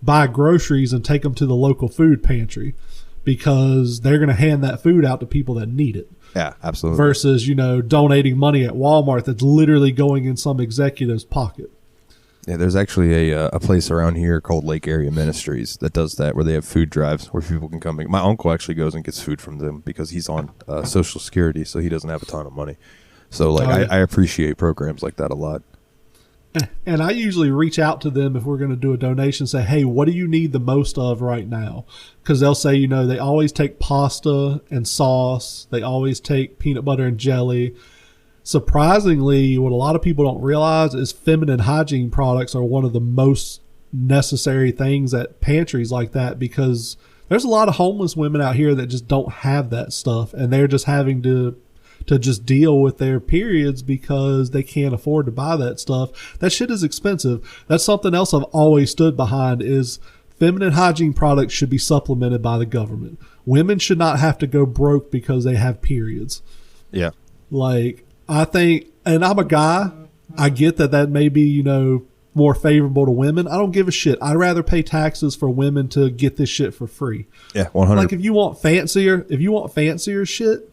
buy groceries and take them to the local food pantry, because they're going to hand that food out to people that need it. Yeah, absolutely. Versus, you know, donating money at Walmart that's literally going in some executive's pocket. Yeah, there's actually a place around here called Lake Area Ministries that does that, where they have food drives where people can come. My uncle actually goes and gets food from them because he's on Social Security, so he doesn't have a ton of money. So, like, I appreciate programs like that a lot. And I usually reach out to them if we're going to do a donation, say, hey, what do you need the most of right now? Because they'll say, you know, they always take pasta and sauce. They always take peanut butter and jelly. Surprisingly, what a lot of people don't realize is feminine hygiene products are one of the most necessary things at pantries like that, because there's a lot of homeless women out here that just don't have that stuff, and they're just having to just deal with their periods because they can't afford to buy that stuff. That shit is expensive. That's something else I've always stood behind, is feminine hygiene products should be supplemented by the government. Women should not have to go broke because they have periods. Yeah. Like, I think, and I'm a guy, I get that may be, you know, more favorable to women. I don't give a shit. I'd rather pay taxes for women to get this shit for free. Yeah, 100%. Like, if you want fancier shit,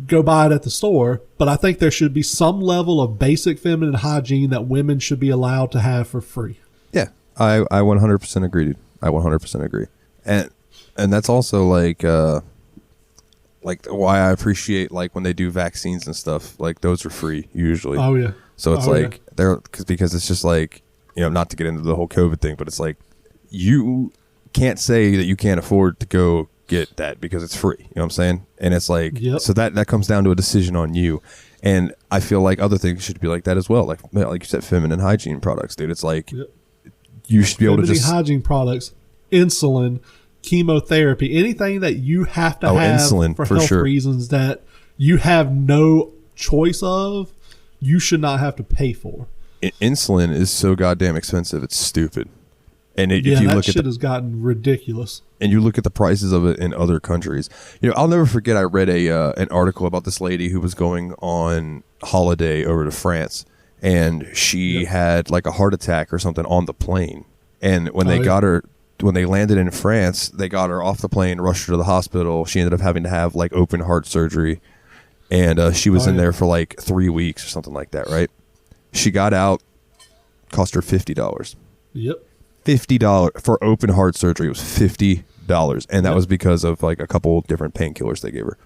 go buy it at the store. But I think there should be some level of basic feminine hygiene that women should be allowed to have for free. Yeah, I 100% agree, dude. I 100% agree. And that's also like why I appreciate, like, when they do vaccines and stuff, like, those are free usually. Oh yeah. So it's they're because it's just like, you know, not to get into the whole COVID thing, but it's like, you can't say that you can't afford to go get that because it's free. You know what I'm saying? And it's like, so that comes down to a decision on you. And I feel like other things should be like that as well. Like you said, feminine hygiene products, dude. It's like, you should be able to just hygiene products, insulin, chemotherapy, anything that you have to have insulin, for health reasons that you have no choice of, you should not have to pay for. Insulin is so goddamn expensive. It's stupid. And if you look at shit has gotten ridiculous. And you look at the prices of it in other countries. You know, I'll never forget, I read an article about this lady who was going on holiday over to France, and she had like a heart attack or something on the plane. And when they got her, when they landed in France, they got her off the plane, rushed her to the hospital. She ended up having to have like open heart surgery, and she was in there for like 3 weeks or something like that, right? She got out, cost her $50. Yep. $50 for open heart surgery. It was $50, and that was because of like a couple different painkillers they gave her.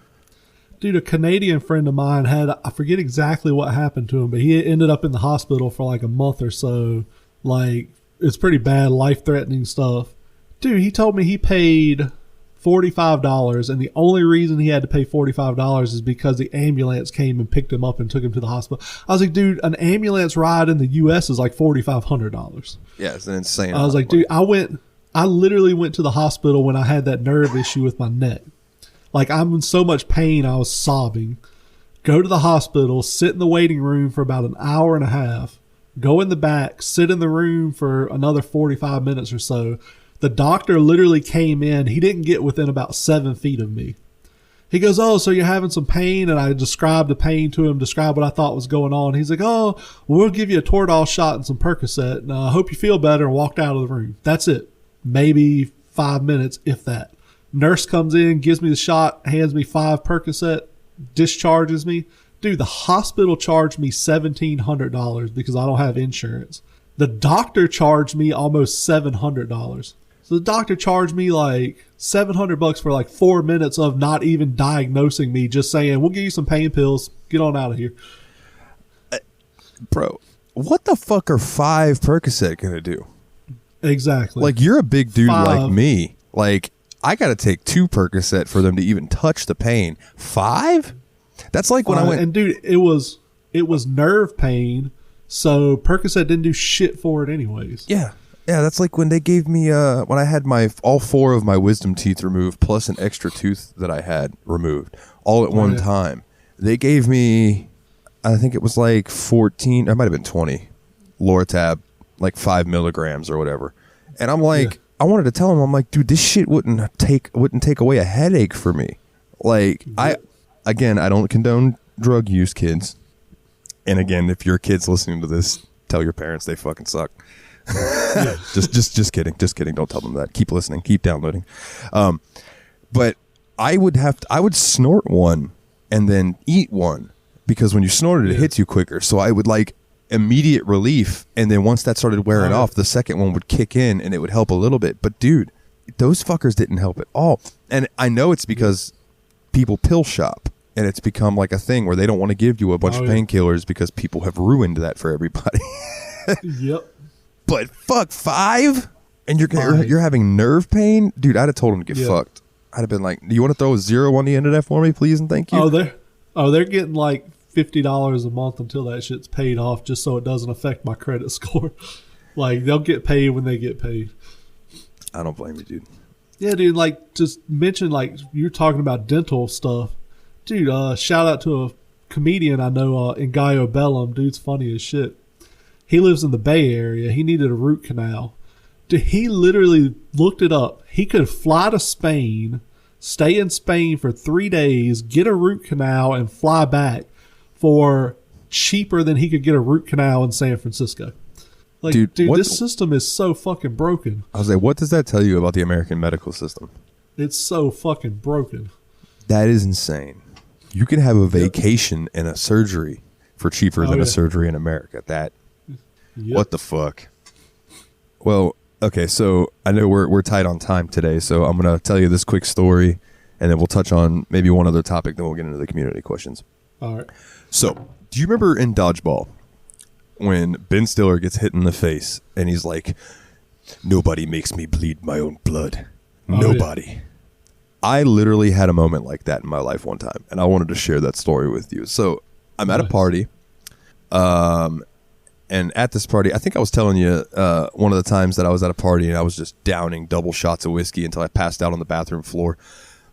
Dude, a Canadian friend of mine had, I forget exactly what happened to him, but he ended up in the hospital for like a month or so. Like, it's pretty bad, life-threatening stuff. Dude, he told me he paid $45, and the only reason he had to pay $45 is because the ambulance came and picked him up and took him to the hospital. I was like, dude, an ambulance ride in the U.S. is like $4,500. Yeah, it's an insane. I was like, dude, I literally went to the hospital when I had that nerve issue with my neck. Like, I'm in so much pain, I was sobbing. Go to the hospital, sit in the waiting room for about an hour and a half. Go in the back, sit in the room for another 45 minutes or so. The doctor literally came in. He didn't get within about 7 feet of me. He goes, oh, so you're having some pain? And I described the pain to him, described what I thought was going on. He's like, oh, we'll give you a Toradol shot and some Percocet, and I hope you feel better, and walked out of the room. That's it. Maybe 5 minutes, if that. Nurse comes in, gives me the shot, hands me 5 Percocet, discharges me. Dude, the hospital charged me $1,700 because I don't have insurance. The doctor charged me almost $700. So the doctor charged me like $700 for like 4 minutes of not even diagnosing me, just saying, we'll give you some pain pills. Get on out of here. Bro, what the fuck are 5 Percocet going to do? Exactly. Like, you're a big dude 5. like me. Like, I got to take 2 Percocet for them to even touch the pain. 5? That's like when I went. And dude, it was nerve pain, so Percocet didn't do shit for it anyways. Yeah. Yeah, that's like when they gave me when I had all 4 of my wisdom teeth removed plus an extra tooth that I had removed all at one time. They gave me, I think it was like 14, it might have been 20 Loratab, like 5 milligrams or whatever. And I'm like, I wanted to tell him, I'm like, dude, this shit wouldn't take away a headache for me. Like, I don't condone drug use, kids. And again, if your kid's listening to this, tell your parents they fucking suck. Just kidding. Don't tell them that. Keep listening. Keep downloading. But I would snort one and then eat one because when you snort it, it hits you quicker. So I would like immediate relief. And then once that started wearing off, the second one would kick in and it would help a little bit. But dude, those fuckers didn't help at all. And I know it's because people pill shop. And it's become like a thing where they don't want to give you a bunch of painkillers because people have ruined that for everybody. Yep. But fuck, 5? And you're having nerve pain? Dude, I'd have told him to get fucked. I'd have been like, do you want to throw a 0 on the end of that for me, please and thank you? They're getting like $50 a month until that shit's paid off just so it doesn't affect my credit score. Like, they'll get paid when they get paid. I don't blame you, dude. Yeah, dude, like, just mention, like, you're talking about dental stuff. Dude, shout out to a comedian I know in Gallo Bellum. Dude's funny as shit. He lives in the Bay Area. He needed a root canal. Dude, he literally looked it up. He could fly to Spain, stay in Spain for 3 days, get a root canal, and fly back for cheaper than he could get a root canal in San Francisco. Like, dude, this system is so fucking broken. I was like, what does that tell you about the American medical system? It's so fucking broken. That is insane. You can have a vacation and a surgery for cheaper than a surgery in America. What the fuck? Well, okay, so I know we're tight on time today, so I'm going to tell you this quick story, and then we'll touch on maybe one other topic, then we'll get into the community questions. All right. So, do you remember in Dodgeball when Ben Stiller gets hit in the face, and he's like, nobody makes me bleed my own blood. Nobody. Yeah. I literally had a moment like that in my life one time, and I wanted to share that story with you. So, I'm at a party, and at this party, I think I was telling you one of the times that I was at a party and I was just downing double shots of whiskey until I passed out on the bathroom floor.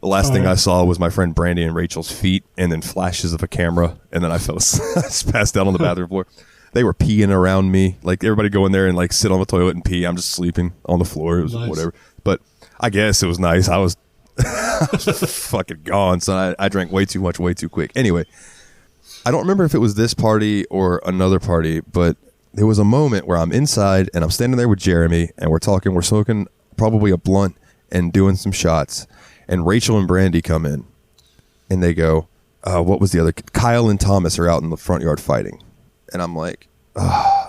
The last thing I saw was my friend Brandy and Rachel's feet and then flashes of a camera, and then I fell asleep. I just passed out on the bathroom floor. They were peeing around me. Like, everybody go in there and like sit on the toilet and pee. I'm just sleeping on the floor. It was whatever. But I guess it was nice. I was fucking gone, so I drank way too much, way too quick. Anyway, I don't remember if it was this party or another party, but there was a moment where I'm inside and I'm standing there with Jeremy and we're smoking probably a blunt and doing some shots, and Rachel and Brandy come in and they go, what was the other? Kyle and Thomas are out in the front yard fighting. And I'm like,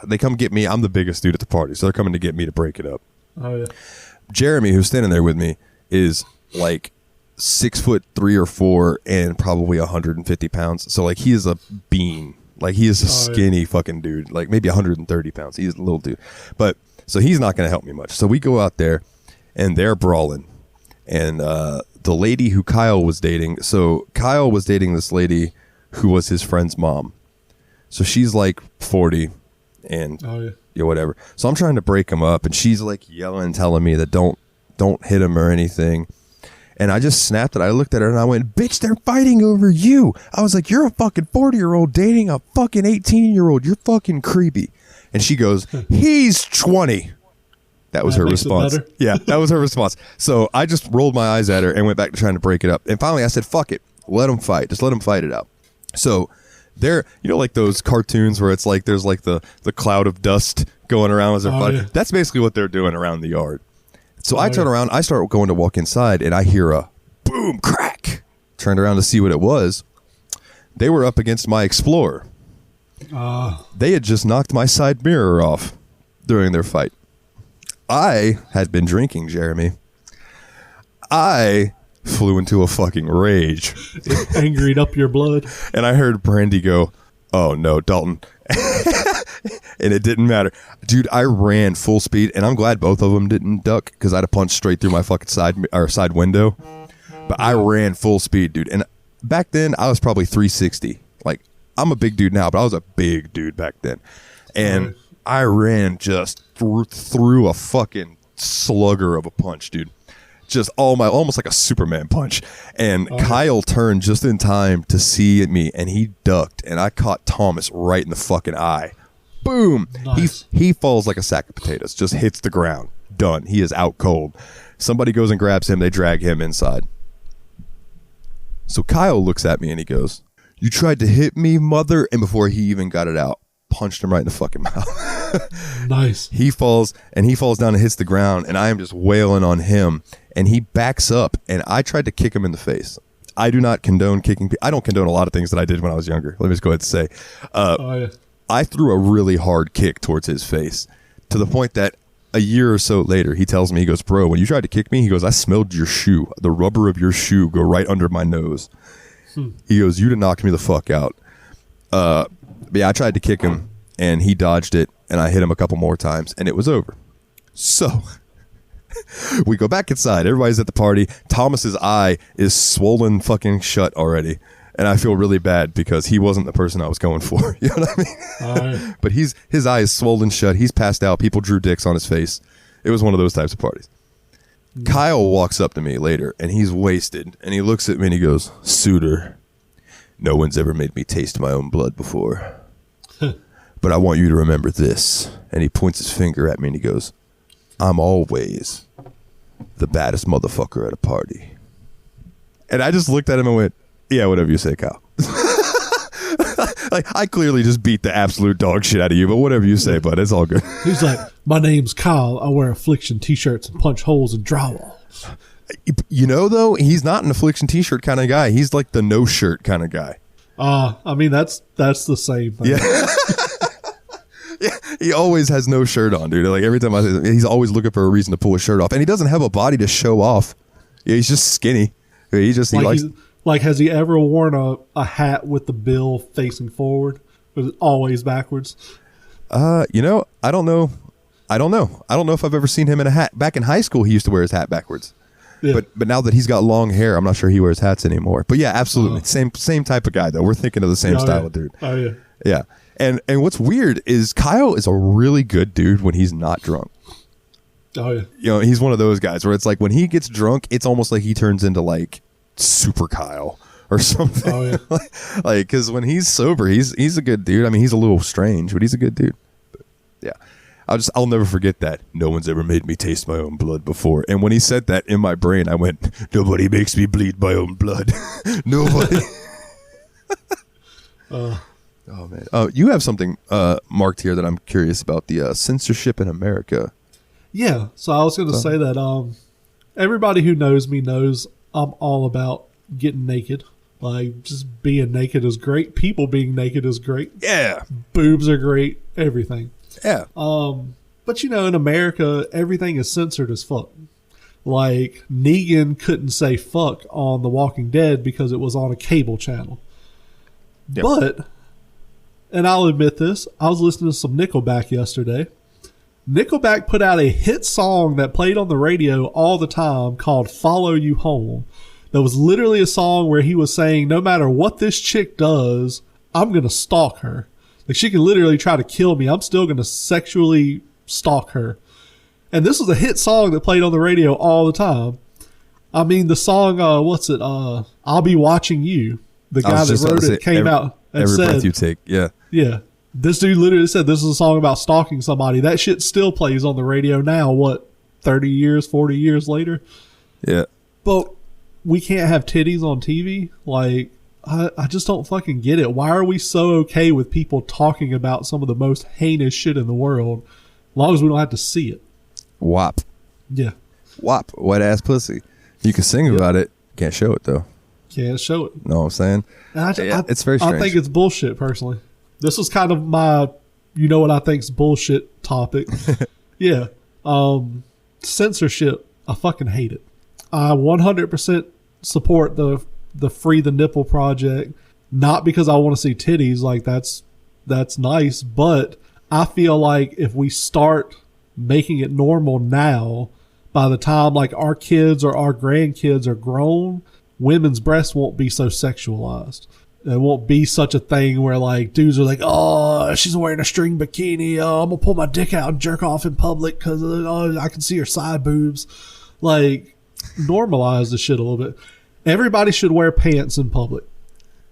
they come get me. I'm the biggest dude at the party, so they're coming to get me to break it up. Oh, yeah. Jeremy, who's standing there with me, is like 6'3" or 4" and probably 150 pounds. So like, he is a bean. Like, he is a skinny fucking dude. Like, maybe 130 pounds. He's a little dude. But so he's not going to help me much. So we go out there and they're brawling. And the lady who Kyle was dating. So Kyle was dating this lady who was his friend's mom. So she's like 40 and whatever. So I'm trying to break him up, and she's like yelling, telling me that don't hit him or anything. And I just snapped it. I looked at her and I went, bitch, they're fighting over you. I was like, you're a fucking 40-year-old dating a fucking 18-year-old. You're fucking creepy. And she goes, he's 20. That was her response. Yeah, that was her response. So I just rolled my eyes at her and went back to trying to break it up. And finally I said, fuck it. Let them fight. Just let them fight it out. So they're, you know, like those cartoons where it's like there's like the cloud of dust going around as they're fighting. Yeah. That's basically what they're doing around the yard. So I turn around, I start going to walk inside, and I hear a boom, crack. Turned around to see what it was. They were up against my Explorer. They had just knocked my side mirror off during their fight. I had been drinking, Jeremy. I flew into a fucking rage. It angried up your blood. And I heard Brandy go, oh no, Dalton. And it didn't matter. Dude, I ran full speed, and I'm glad both of them didn't duck because I'd have punched straight through my fucking side window. But I ran full speed, dude. And back then, I was probably 360. Like, I'm a big dude now, but I was a big dude back then. And I ran just through a fucking slugger of a punch, dude. Just almost like a Superman punch. And Kyle turned just in time to see me, and he ducked, and I caught Thomas right in the fucking eye. Boom. Nice. He falls like a sack of potatoes, just hits the ground. Done. He is out cold. Somebody goes and grabs him. They drag him inside. So Kyle looks at me and he goes, you tried to hit me, mother? And before he even got it out, punched him right in the fucking mouth. Nice. He falls down and hits the ground, and I am just wailing on him, and he backs up, and I tried to kick him in the face. I do not condone kicking people. I don't condone a lot of things that I did when I was younger. Let me just go ahead and say. I threw a really hard kick towards his face to the point that a year or so later, he tells me, he goes, bro, when you tried to kick me, he goes, I smelled your shoe, the rubber of your shoe go right under my nose. He goes, you'd have knocked me the fuck out. But yeah, I tried to kick him, and he dodged it, and I hit him a couple more times, and it was over. So we go back inside. Everybody's at the party. Thomas's eye is swollen fucking shut already. And I feel really bad because he wasn't the person I was going for. You know what I mean? But his eye is swollen shut. He's passed out. People drew dicks on his face. It was one of those types of parties. Kyle walks up to me later, and he's wasted. And he looks at me and he goes, Suitor, no one's ever made me taste my own blood before. But I want you to remember this. And he points his finger at me and he goes, I'm always the baddest motherfucker at a party. And I just looked at him and went, yeah, whatever you say, Kyle. Like, I clearly just beat the absolute dog shit out of you, but whatever you say, bud, it's all good. He's like, my name's Kyle. I wear Affliction t-shirts and punch holes in drywalls. You know, though, he's not an Affliction t-shirt kind of guy. He's like the no shirt kind of guy. I mean, that's the same thing. Yeah. Yeah, he always has no shirt on, dude. Like, every time I say, he's always looking for a reason to pull his shirt off. And he doesn't have a body to show off. Yeah, he's just skinny. He likes... Like, has he ever worn a hat with the bill facing forward? Or is it always backwards? You know, I don't know. I don't know if I've ever seen him in a hat. Back in high school, he used to wear his hat backwards. Yeah. But now that he's got long hair, I'm not sure he wears hats anymore. But yeah, absolutely. Same type of guy, though. We're thinking of the same style of dude. Oh, yeah. Yeah. And what's weird is Kyle is a really good dude when he's not drunk. Oh, yeah. You know, he's one of those guys where it's like when he gets drunk, it's almost like he turns into like Super Kyle or something. Oh, yeah. Like, because when he's sober, he's a good dude. I mean, he's a little strange, but he's a good dude. But yeah. I'll never forget that. No one's ever made me taste my own blood before. And when he said that in my brain, I went, nobody makes me bleed my own blood. Nobody. Oh, man. You have something marked here that I'm curious about, the censorship in America. Yeah. So I was going to say that everybody who knows me knows I'm all about getting naked. Like, just being naked is great. People being naked is great. Yeah. Boobs are great. Everything. Yeah. But, you know, in America, everything is censored as fuck. Like, Negan couldn't say fuck on The Walking Dead because it was on a cable channel. Yep. But, and I'll admit this, I was listening to some Nickelback yesterday. Nickelback put out a hit song that played on the radio all the time called Follow You Home. That was literally a song where he was saying, no matter what this chick does, I'm going to stalk her. Like, she can literally try to kill me. I'm still going to sexually stalk her. And this was a hit song that played on the radio all the time. I mean, the song, what's it? I'll Be Watching You. The guy that wrote it came out and said, breath you take. Yeah. Yeah. This dude literally said this is a song about stalking somebody. That shit still plays on the radio now, what, 30 years, 40 years later? Yeah. But we can't have titties on TV? Like, I just don't fucking get it. Why are we so okay with people talking about some of the most heinous shit in the world as long as we don't have to see it? WAP. Yeah. WAP. Wet ass pussy. You can sing about it. Can't show it, though. Can't show it. Know what I'm saying? It's very strange. I think it's bullshit, personally. This was kind of my, you know what I think's bullshit topic. Yeah. Censorship. I fucking hate it. I 100% support the Free the Nipple project, not because I want to see titties, like that's nice, but I feel like if we start making it normal now, by the time like our kids or our grandkids are grown, women's breasts won't be so sexualized. It won't be such a thing where like dudes are like, oh, she's wearing a string bikini, I'm gonna pull my dick out and jerk off in public because I can see her side boobs. Like, normalize the shit a little bit. Everybody should wear pants in public.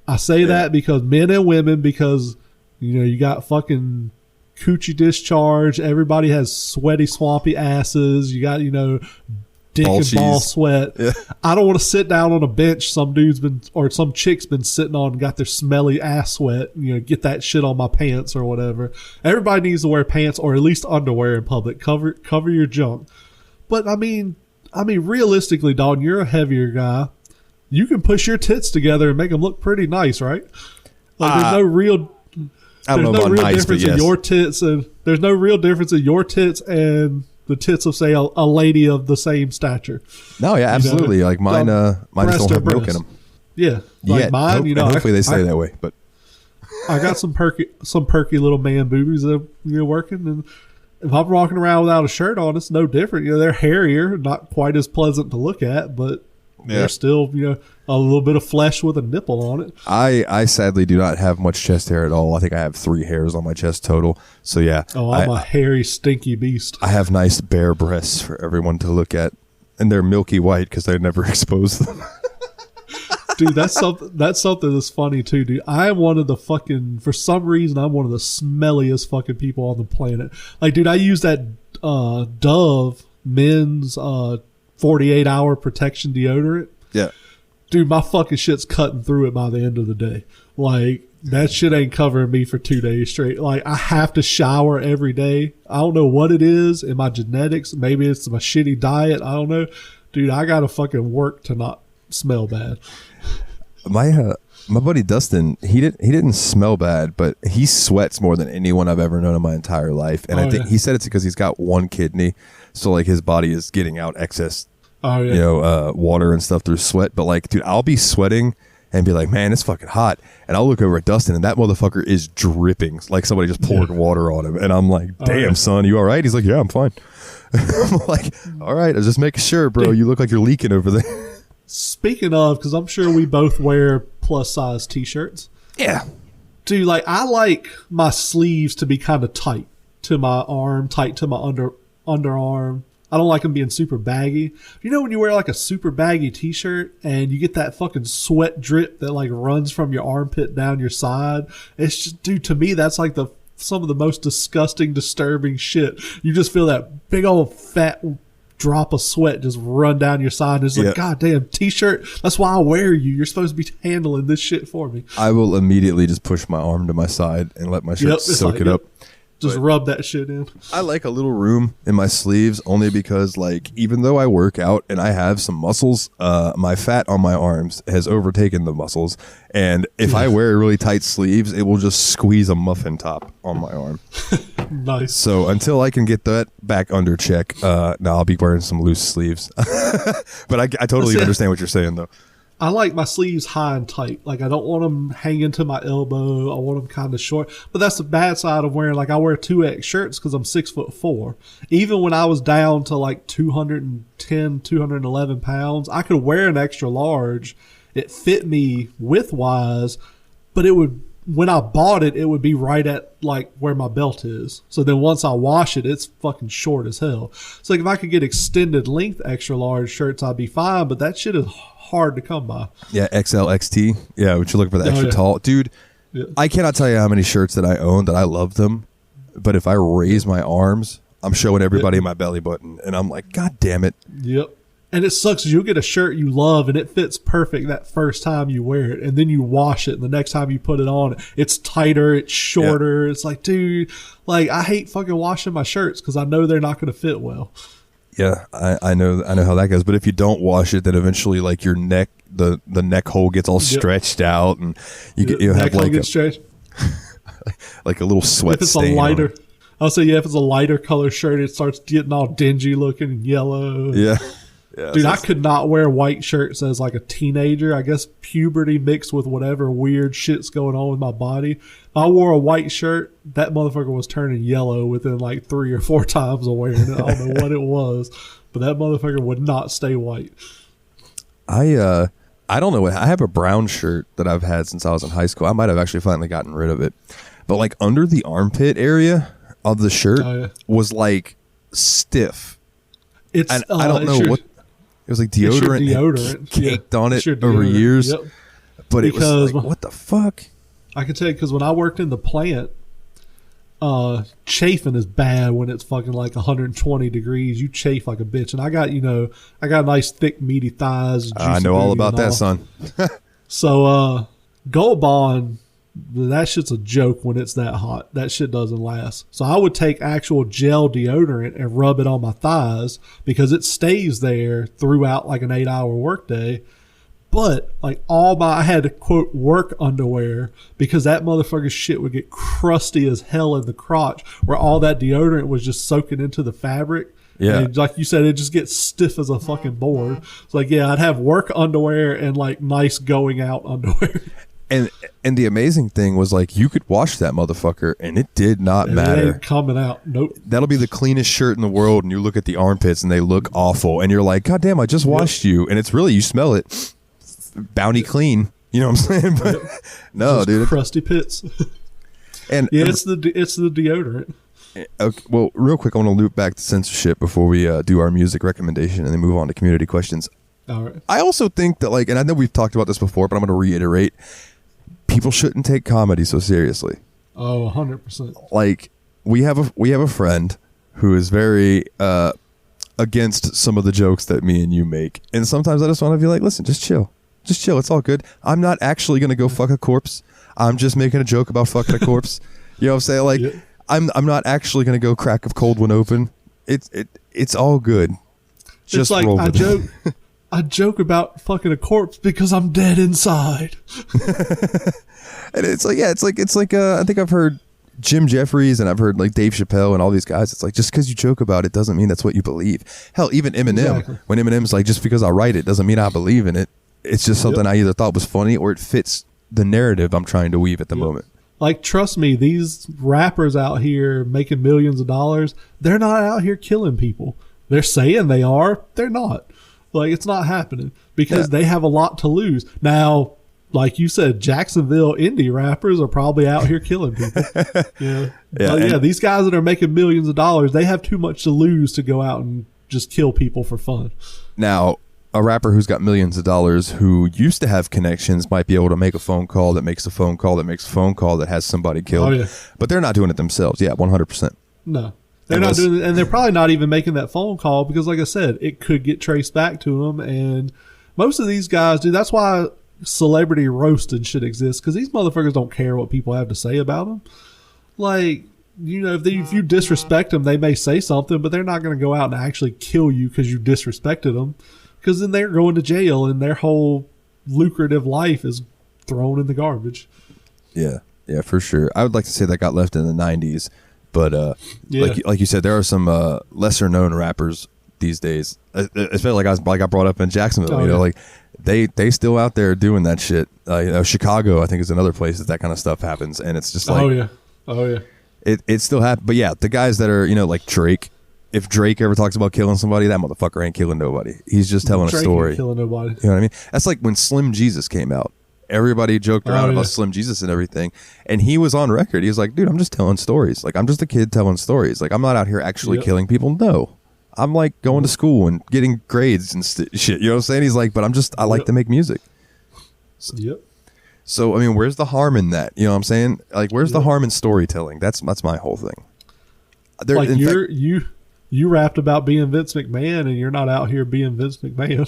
I say that because men and women, because, you know, you got fucking coochie discharge. Everybody has sweaty, swampy asses. You got, you know, dick and ball sweat. Yeah. I don't want to sit down on a bench some chick's been sitting on and got their smelly ass sweat, you know, get that shit on my pants or whatever. Everybody needs to wear pants or at least underwear in public. Cover your junk. But I mean, realistically, Dalton, you're a heavier guy. You can push your tits together and make them look pretty nice, right? Like there's no real difference in your tits, and there's no real difference in your tits and the tits of, say, a lady of the same stature. No, yeah, absolutely. You know, like mine just don't have milk in them. Yeah, like mine. You know, hopefully they stay that way. But I got some perky little man boobies that are working, and if I'm walking around without a shirt on, it's no different. You know, they're hairier, not quite as pleasant to look at, but they're still, you know, a little bit of flesh with a nipple on it. I sadly do not have much chest hair at all. I think I have 3 hairs on my chest total. So yeah. Oh, I'm a hairy, stinky beast. I have nice bare breasts for everyone to look at, and they're milky white because they never expose them. Dude, that's something that's funny too, dude. I'm one of the fucking, for some reason, I'm one of the smelliest fucking people on the planet. Like, dude, I use that Dove men's 48-hour protection deodorant. Yeah. Dude, my fucking shit's cutting through it by the end of the day. Like, that shit ain't covering me for 2 days straight. Like, I have to shower every day. I don't know what it is in my genetics. Maybe it's my shitty diet. I don't know. Dude, I gotta fucking work to not smell bad. My buddy Dustin, he didn't smell bad, but he sweats more than anyone I've ever known in my entire life. And I think he said it's because he's got one kidney, so like his body is getting out excess, you know, water and stuff through sweat. But like, dude, I'll be sweating and be like, man, it's fucking hot, and I'll look over at Dustin and that motherfucker is dripping, like somebody just poured water on him, and I'm like, damn, son, you all right? He's like, yeah, I'm fine. I'm like, all right, I was just making sure, bro. You look like you're leaking over there. Speaking of, because I'm sure we both wear plus size t-shirts. Yeah. Dude, like, I like my sleeves to be kind of tight to my arm, tight to my underarm. I don't like them being super baggy. You know when you wear like a super baggy t-shirt and you get that fucking sweat drip that like runs from your armpit down your side? It's just, dude, to me, that's like some of the most disgusting, disturbing shit. You just feel that big old fat drop of sweat just run down your side, and it's like, God damn, t-shirt, that's why I wear you. You're supposed to be handling this shit for me. I will immediately just push my arm to my side and let my shirt soak it up. Just rub that shit in. I like a little room in my sleeves only because, like, even though I work out and I have some muscles, my fat on my arms has overtaken the muscles. And if I wear really tight sleeves, it will just squeeze a muffin top on my arm. Nice. So until I can get that back under check, now I'll be wearing some loose sleeves. But I totally understand what you're saying, though. I like my sleeves high and tight. Like, I don't want them hanging to my elbow. I want them kind of short. But that's the bad side of wearing, like, I wear 2X shirts because I'm 6'4". Even when I was down to like 210, 211 pounds, I could wear an extra large. It fit me width-wise, but it would when I bought it, it would be right at like where my belt is. So then once I wash it, it's fucking short as hell. So like if I could get extended length extra large shirts, I'd be fine. But that shit is hard to come by. Yeah, XL, XT. Yeah, would you look for the extra yeah. tall, dude? Yeah. I cannot tell you how many shirts that I own that I love them, but if I raise my arms, I'm showing everybody my belly button, and I'm like, God damn it. Yep. And it sucks because you'll get a shirt you love and it fits perfect that first time you wear it. And then you wash it. And the next time you put it on, it's tighter, it's shorter. It's like, dude, like I hate fucking washing my shirts because I know they're not going to fit well. Yeah, I know how that goes. But if you don't wash it, then eventually like your neck, the neck hole gets all stretched out, and you have like like a little sweat if it's stain. A lighter, I'll say if it's a lighter color shirt, it starts getting all dingy looking and yellow. Yeah. Yeah, dude, I could not wear white shirts as like a teenager. I guess puberty mixed with whatever weird shit's going on with my body. If I wore a white shirt, that motherfucker was turning yellow within like 3 or 4 times of wearing it. I don't know what it was, but that motherfucker would not stay white. I don't know. I have a brown shirt that I've had since I was in high school. I might have actually finally gotten rid of it. But like under the armpit area of the shirt was like stiff. It's and I don't know what. It was like deodorant caked on it over years. Yep. But because it was like, what the fuck? I can tell you because when I worked in the plant, chafing is bad when it's fucking like 120 degrees. You chafe like a bitch. And I got nice thick meaty thighs. I know all about that, son. So Gold Bond, that shit's a joke when it's that hot. That shit doesn't last. So I would take actual gel deodorant and rub it on my thighs because it stays there throughout like an 8-hour workday. But like I had to quote work underwear because that motherfucker's shit would get crusty as hell in the crotch where all that deodorant was just soaking into the fabric. Yeah. And like you said, it just gets stiff as a fucking board. It's like, yeah, I'd have work underwear and like nice going out underwear. And the amazing thing was like you could wash that motherfucker and it did not matter. It ain't coming out. Nope. That'll be the cleanest shirt in the world, and you look at the armpits and they look awful, and you're like, God damn, I just washed you, and it's really, you smell it, bounty clean. You know what I'm saying? But no, just dude, crusty pits. And yeah, it's the deodorant. Okay, well, real quick, I want to loop back to censorship before we do our music recommendation and then move on to community questions. All right. I also think that like, and I know we've talked about this before, but I'm going to reiterate. People shouldn't take comedy so seriously. Oh, 100%. Like we have a friend who is very against some of the jokes that me and you make, and sometimes I just want to be like, listen, just chill, it's all good. I'm not actually gonna go fuck a corpse. I'm just making a joke about fucking a corpse. You know what I'm saying? Like, yeah. I'm not actually gonna go crack a cold one open. It's all good. Just like roll with it. I joke about fucking a corpse because I'm dead inside. And it's like, yeah, it's like I think I've heard Jim Jeffries and I've heard like Dave Chappelle and all these guys. It's like, just because you joke about it doesn't mean that's what you believe. Hell, even Eminem, exactly. When Eminem's like, just because I write it doesn't mean I believe in it. It's just something I either thought was funny or it fits the narrative I'm trying to weave at the moment. Like, trust me, these rappers out here making millions of dollars, they're not out here killing people. They're saying they are. They're not. Like, it's not happening because they have a lot to lose. Now, like you said, Jacksonville indie rappers are probably out here killing people. These guys that are making millions of dollars, they have too much to lose to go out and just kill people for fun. Now, a rapper who's got millions of dollars who used to have connections might be able to make a phone call that makes a phone call that makes a phone call that has somebody killed. Oh, yeah. But they're not doing it themselves. Yeah, 100%. No. They're not doing it, and they're probably not even making that phone call because, like I said, it could get traced back to them. And most of these guys, dude, that's why celebrity roasting should exist because these motherfuckers don't care what people have to say about them. Like, you know, if you disrespect them, they may say something, but they're not going to go out and actually kill you because you disrespected them because then they're going to jail and their whole lucrative life is thrown in the garbage. Yeah, for sure. I would like to say that got left in the 90s. But like you said, there are some lesser known rappers these days. Especially like I brought up in Jacksonville. Like they still out there doing that shit. Chicago, I think, is another place that kind of stuff happens, and it's just like it still happens. But yeah, the guys that are like Drake. If Drake ever talks about killing somebody, that motherfucker ain't killing nobody. He's just telling a story. Ain't killing nobody. You know what I mean? That's like when Slim Jesus came out. Everybody joked around about Slim Jesus and everything. And he was on record. He was like, dude, I'm just telling stories. Like, I'm just a kid telling stories. Like, I'm not out here actually killing people. No. I'm like going to school and getting grades and shit. You know what I'm saying? He's like, but I like to make music. So, I mean, where's the harm in that? You know what I'm saying? Like, where's the harm in storytelling? That's my whole thing. Like, you rapped about being Vince McMahon and you're not out here being Vince McMahon.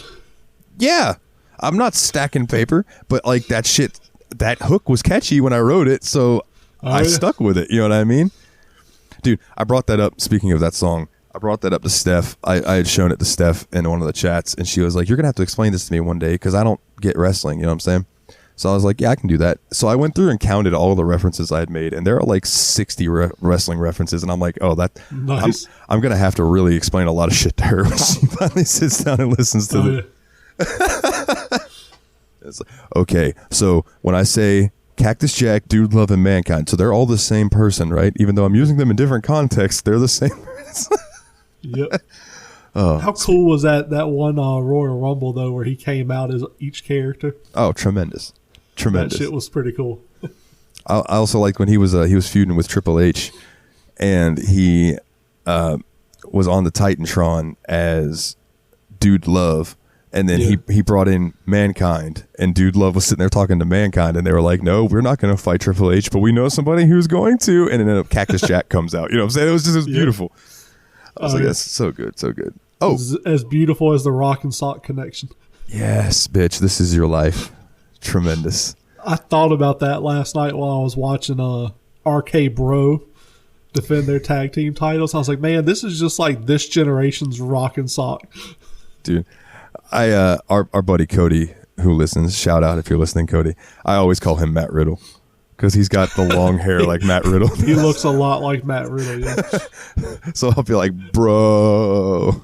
Yeah. I'm not stacking paper, but like that hook was catchy when I wrote it. So I stuck with it. You know what I mean? Dude, I brought that up. Speaking of that song, I brought that up to Steph. I had shown it to Steph in one of the chats, and she was like, you're going to have to explain this to me one day because I don't get wrestling. You know what I'm saying? So I was like, yeah, I can do that. So I went through and counted all the references I had made, and there are like 60 wrestling references, and I'm like, oh, that nice. I'm going to have to really explain a lot of shit to her when she finally sits down and listens to it. It's like, okay, so when I say Cactus Jack, Dude Love, and Mankind, so they're all the same person, right? Even though I'm using them in different contexts, they're the same person. Yep. How cool was that one Royal Rumble though, where he came out as each character? Oh, tremendous. That shit was pretty cool. I also liked when he was feuding with Triple H, and he was on the Titantron as Dude Love. And then he brought in Mankind, and Dude Love was sitting there talking to Mankind, and they were like, no, we're not going to fight Triple H, but we know somebody who's going to. And then Cactus Jack comes out. You know what I'm saying? It was beautiful. I was like, that's so good, so good. Oh, as beautiful as the Rock and Sock connection. Yes, bitch, this is your life. Tremendous. I thought about that last night while I was watching RK Bro defend their tag team titles. I was like, man, this is just like this generation's Rock and Sock. Dude. Our buddy Cody, who listens, shout out if you're listening, Cody. I always call him Matt Riddle because he's got the long hair like Matt Riddle. He looks a lot like Matt Riddle. Yeah. So I'll be like, bro. All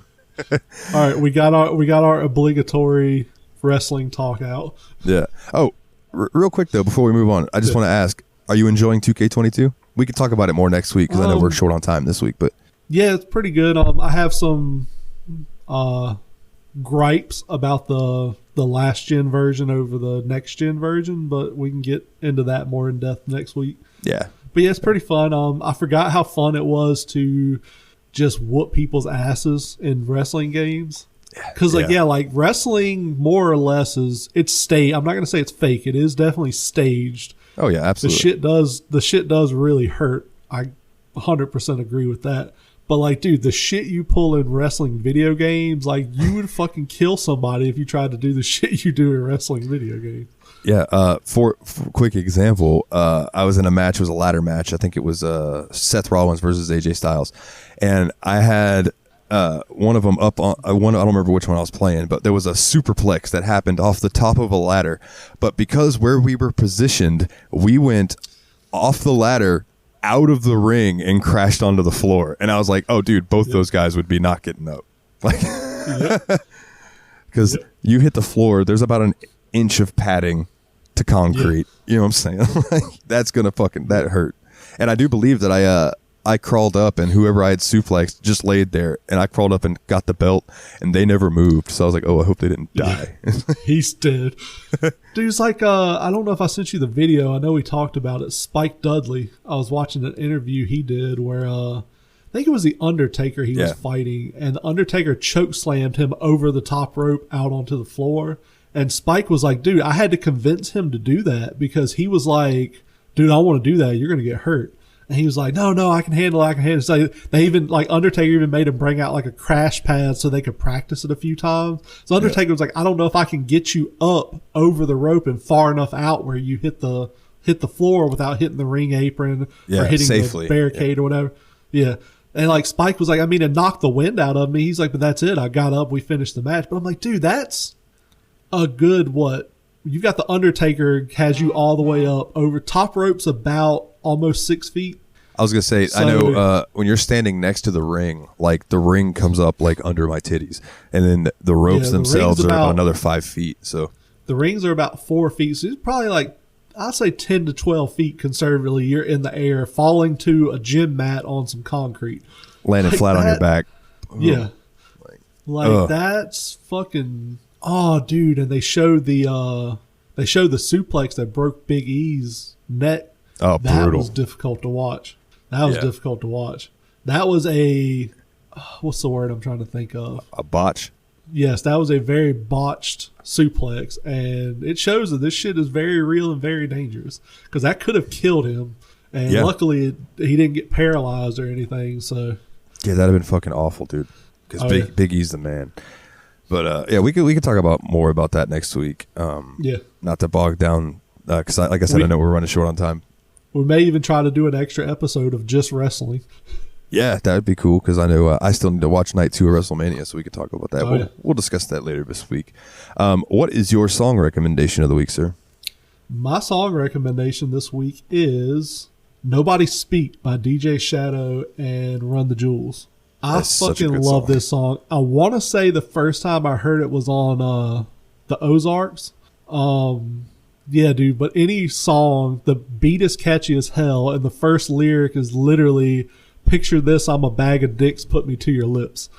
right, we got our obligatory wrestling talk out. Yeah. Oh, real quick though, before we move on, I just want to ask: are you enjoying 2K22? We can talk about it more next week because I know we're short on time this week. But yeah, it's pretty good. I have some gripes about the last gen version over the next gen version, but we can get into that more in depth next week. Yeah, but yeah, it's pretty fun. I forgot how fun it was to just whoop people's asses in wrestling games, because like wrestling more or less it's staged. I'm not gonna say it's fake. It is definitely staged. Oh yeah, absolutely. The shit does really hurt. I 100% agree with that. But like, dude, the shit you pull in wrestling video games, like you would fucking kill somebody if you tried to do the shit you do in wrestling video games. Yeah. For quick example, I was in a match. It was a ladder match. I think it was Seth Rollins versus AJ Styles, and I had one of them up on one. I don't remember which one I was playing, but there was a superplex that happened off the top of a ladder. But because where we were positioned, we went off the ladder, out of the ring, and crashed onto the floor. And I was like, oh dude, both those guys would be not getting up, like, because you hit the floor, there's about an inch of padding to concrete. You know what I'm saying? Like, that's gonna that hurt. And I do believe that I crawled up, and whoever I had suplexed just laid there, and I crawled up and got the belt, and they never moved. So I was like, oh, I hope they didn't die. He's dead. Dude's like, I don't know if I sent you the video. I know we talked about it. Spike Dudley. I was watching an interview he did where I think it was the Undertaker he was fighting, and the Undertaker choke slammed him over the top rope out onto the floor. And Spike was like, dude, I had to convince him to do that because he was like, dude, I want to do that. You're going to get hurt. And he was like, no, I can handle it. So they even, like, Undertaker even made him bring out like a crash pad so they could practice it a few times. So Undertaker was like, I don't know if I can get you up over the rope and far enough out where you hit the floor without hitting the ring apron or hitting safely, the barricade or whatever. Yeah. And like Spike was like, I mean, it knocked the wind out of me. He's like, but that's it. I got up. We finished the match. But I'm like, dude, that's a good what? You've got the Undertaker has you all the way up over top rope's about almost 6 feet. I was gonna say, so, I know when you're standing next to the ring, like the ring comes up like under my titties, and then the ropes themselves are about another 5 feet. So the rings are about 4 feet. So it's probably like, I'd say 10 to 12 feet conservatively. You're in the air, falling to a gym mat on some concrete, landing like flat on your back. Yeah, like that's fucking. Oh, dude! And they showed the they showed the suplex that broke Big E's neck. Oh, that brutal. was difficult to watch. That was a, what's the word I'm trying to think of? A botch? Yes, that was a very botched suplex, and it shows that this shit is very real and very dangerous, because that could have killed him, and luckily he didn't get paralyzed or anything. So yeah, that'd have been fucking awful, dude. Because Big E's the man. But we could talk about more about that next week. Not to bog down, because like I said, I know we're running short on time. We may even try to do an extra episode of just wrestling. Yeah, that would be cool, because I know I still need to watch Night 2 of WrestleMania, so we could talk about that. We'll discuss that later this week. What is your song recommendation of the week, sir? My song recommendation this week is Nobody Speak by DJ Shadow and Run the Jewels. That's fucking love this song. I want to say the first time I heard it was on the Ozarks. Yeah, dude, but any song, the beat is catchy as hell, and the first lyric is literally, picture this, I'm a bag of dicks, put me to your lips.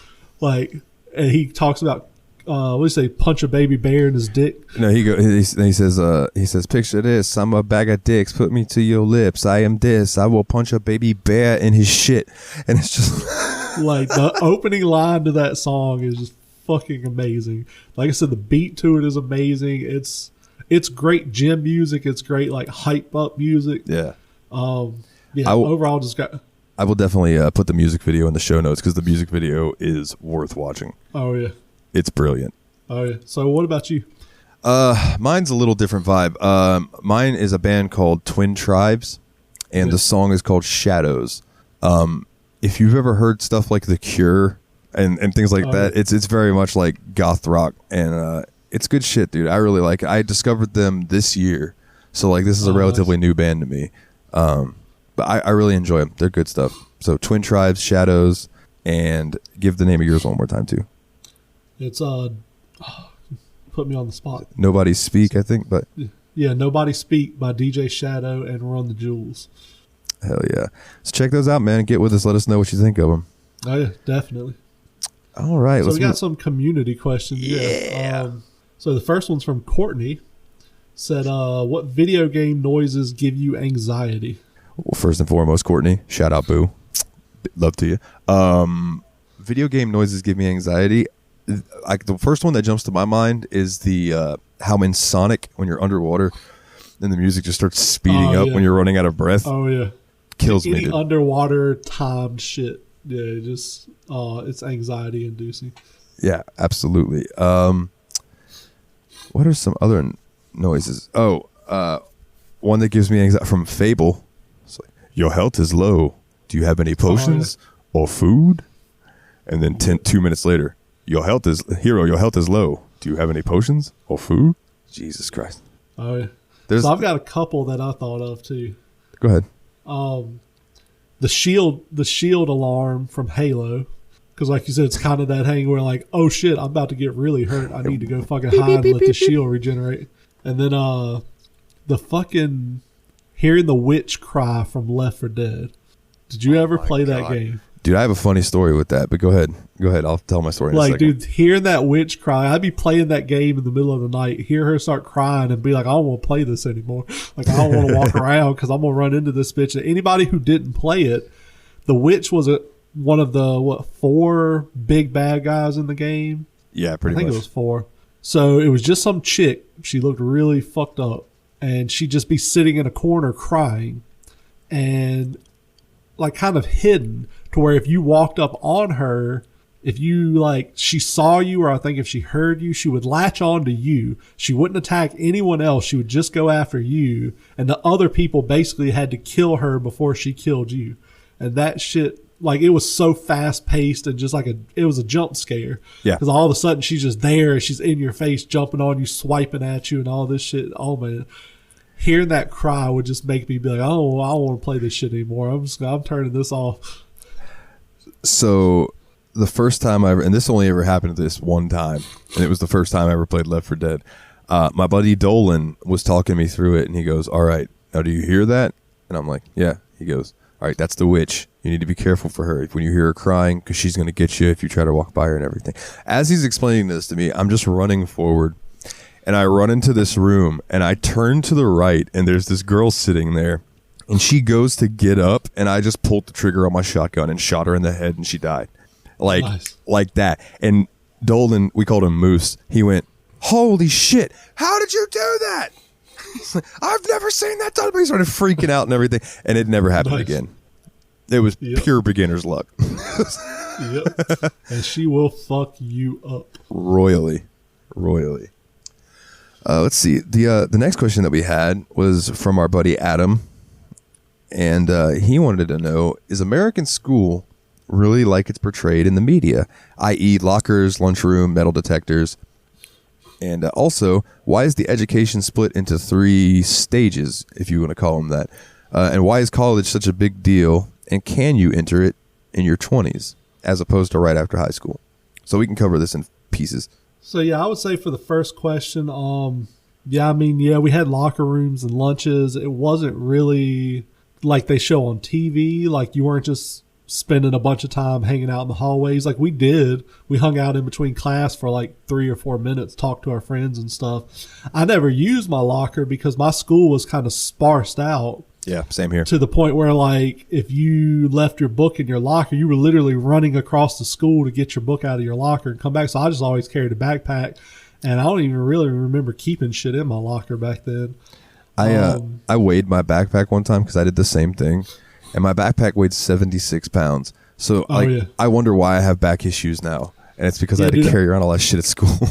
Like, and he talks about, what do you say, punch a baby bear in his dick? No, he says, picture this, I'm a bag of dicks, put me to your lips, I am this, I will punch a baby bear in his shit. And it's just... like, the opening line to that song is just fucking amazing. Like I said, the beat to it is amazing. It's great gym music. It's great, like, hype up music. Yeah. Overall, just got... I will definitely put the music video in the show notes, because the music video is worth watching. Oh, yeah. It's brilliant. Oh, yeah. So what about you? Mine's a little different vibe. Mine is a band called Twin Tribes, and the song is called Shadows. If you've ever heard stuff like The Cure and things like that, it's very much like goth rock, and it's good shit, dude. I really like it. I discovered them this year, so like this is a relatively new band to me. But I really enjoy them. They're good stuff. So Twin Tribes, Shadows, and give the name of yours one more time too. It's put me on the spot. Nobody Speak, I think, but yeah, Nobody Speak by DJ Shadow and Run the Jewels. Hell yeah! So check those out, man. Get with us. Let us know what you think of them. Oh yeah, definitely. All right, so we got some community questions. Yeah. So the first one's from Courtney. Said, "What video game noises give you anxiety?" Well, first and foremost, Courtney, shout out, boo. Love to you. Video game noises give me anxiety. The first one that jumps to my mind is the how in Sonic, when you're underwater and the music just starts speeding up when you're running out of breath. Oh yeah, kills me. Dude. Underwater timed shit. Yeah, just it's anxiety inducing. Yeah, absolutely. What are some other noises? One that gives me anxiety from Fable. It's like, your health is low. Do you have any potions or food? And then 2 minutes later, your health is low. Do you have any potions or food? Jesus Christ. Oh yeah. So I've got a couple that I thought of too. Go ahead. The shield alarm from Halo, because like you said, it's kind of that hang where like, oh shit, I'm about to get really hurt. I need to go fucking hide and let the shield regenerate. And then the fucking hearing the witch cry from Left 4 Dead. Did you ever play that game? Dude, I have a funny story with that, but go ahead. I'll tell my story in a second. Dude, hearing that witch cry, I'd be playing that game in the middle of the night, hear her start crying and be like, I don't want to play this anymore. Like, I don't want to walk around because I'm going to run into this bitch. And anybody who didn't play it, the witch was one of the, 4 big bad guys in the game? Yeah, pretty much. I think it was 4. So it was just some chick. She looked really fucked up. And she'd just be sitting in a corner crying. And like kind of hidden to where if you walked up on her, if you she saw you, or I think if she heard you, she would latch on to you. She wouldn't attack anyone else. She would just go after you. And the other people basically had to kill her before she killed you. And that shit, it was so fast paced and just it was a jump scare. Yeah. Because all of a sudden she's just there. She's in your face, jumping on you, swiping at you and all this shit. Oh man. Hearing that cry would just make me be like, oh, I don't want to play this shit anymore. I'm turning this off. So the first time and this only ever happened this one time, and it was the first time I ever played Left 4 Dead. My buddy Dalton was talking me through it, and he goes, all right, now do you hear that? And I'm like, yeah. He goes, all right, that's the witch. You need to be careful for her when you hear her crying, because she's going to get you if you try to walk by her and everything. As he's explaining this to me, I'm just running forward. and I run into this room, and I turn to the right, and there's this girl sitting there, and she goes to get up, and I just pulled the trigger on my shotgun and shot her in the head, and she died. Like that. And Dalton, we called him Moose, he went, holy shit, how did you do that? I've never seen that done. He started freaking out and everything, and it never happened again. It was pure beginner's luck. Yep. And she will fuck you up royally. Let's see. The next question that we had was from our buddy Adam, and he wanted to know: is American school really like it's portrayed in the media, i.e., lockers, lunchroom, metal detectors? And also, why is the education split into 3 stages, if you want to call them that? And why is college such a big deal? And can you enter it in your 20s as opposed to right after high school? So we can cover this in pieces. So, yeah, I would say for the first question, we had locker rooms and lunches. It wasn't really like they show on TV. Like, you weren't just spending a bunch of time hanging out in the hallways like we did. We hung out in between class for like 3 or 4 minutes, talked to our friends and stuff. I never used my locker because my school was kind of sparsed out. Yeah, same here. To the point where, like, if you left your book in your locker, you were literally running across the school to get your book out of your locker and come back. So I just always carried a backpack, and I don't even really remember keeping shit in my locker back then. I weighed my backpack one time because I did the same thing, and my backpack weighed 76 pounds. So I wonder why I have back issues now, and it's because I had to carry around all that shit at school.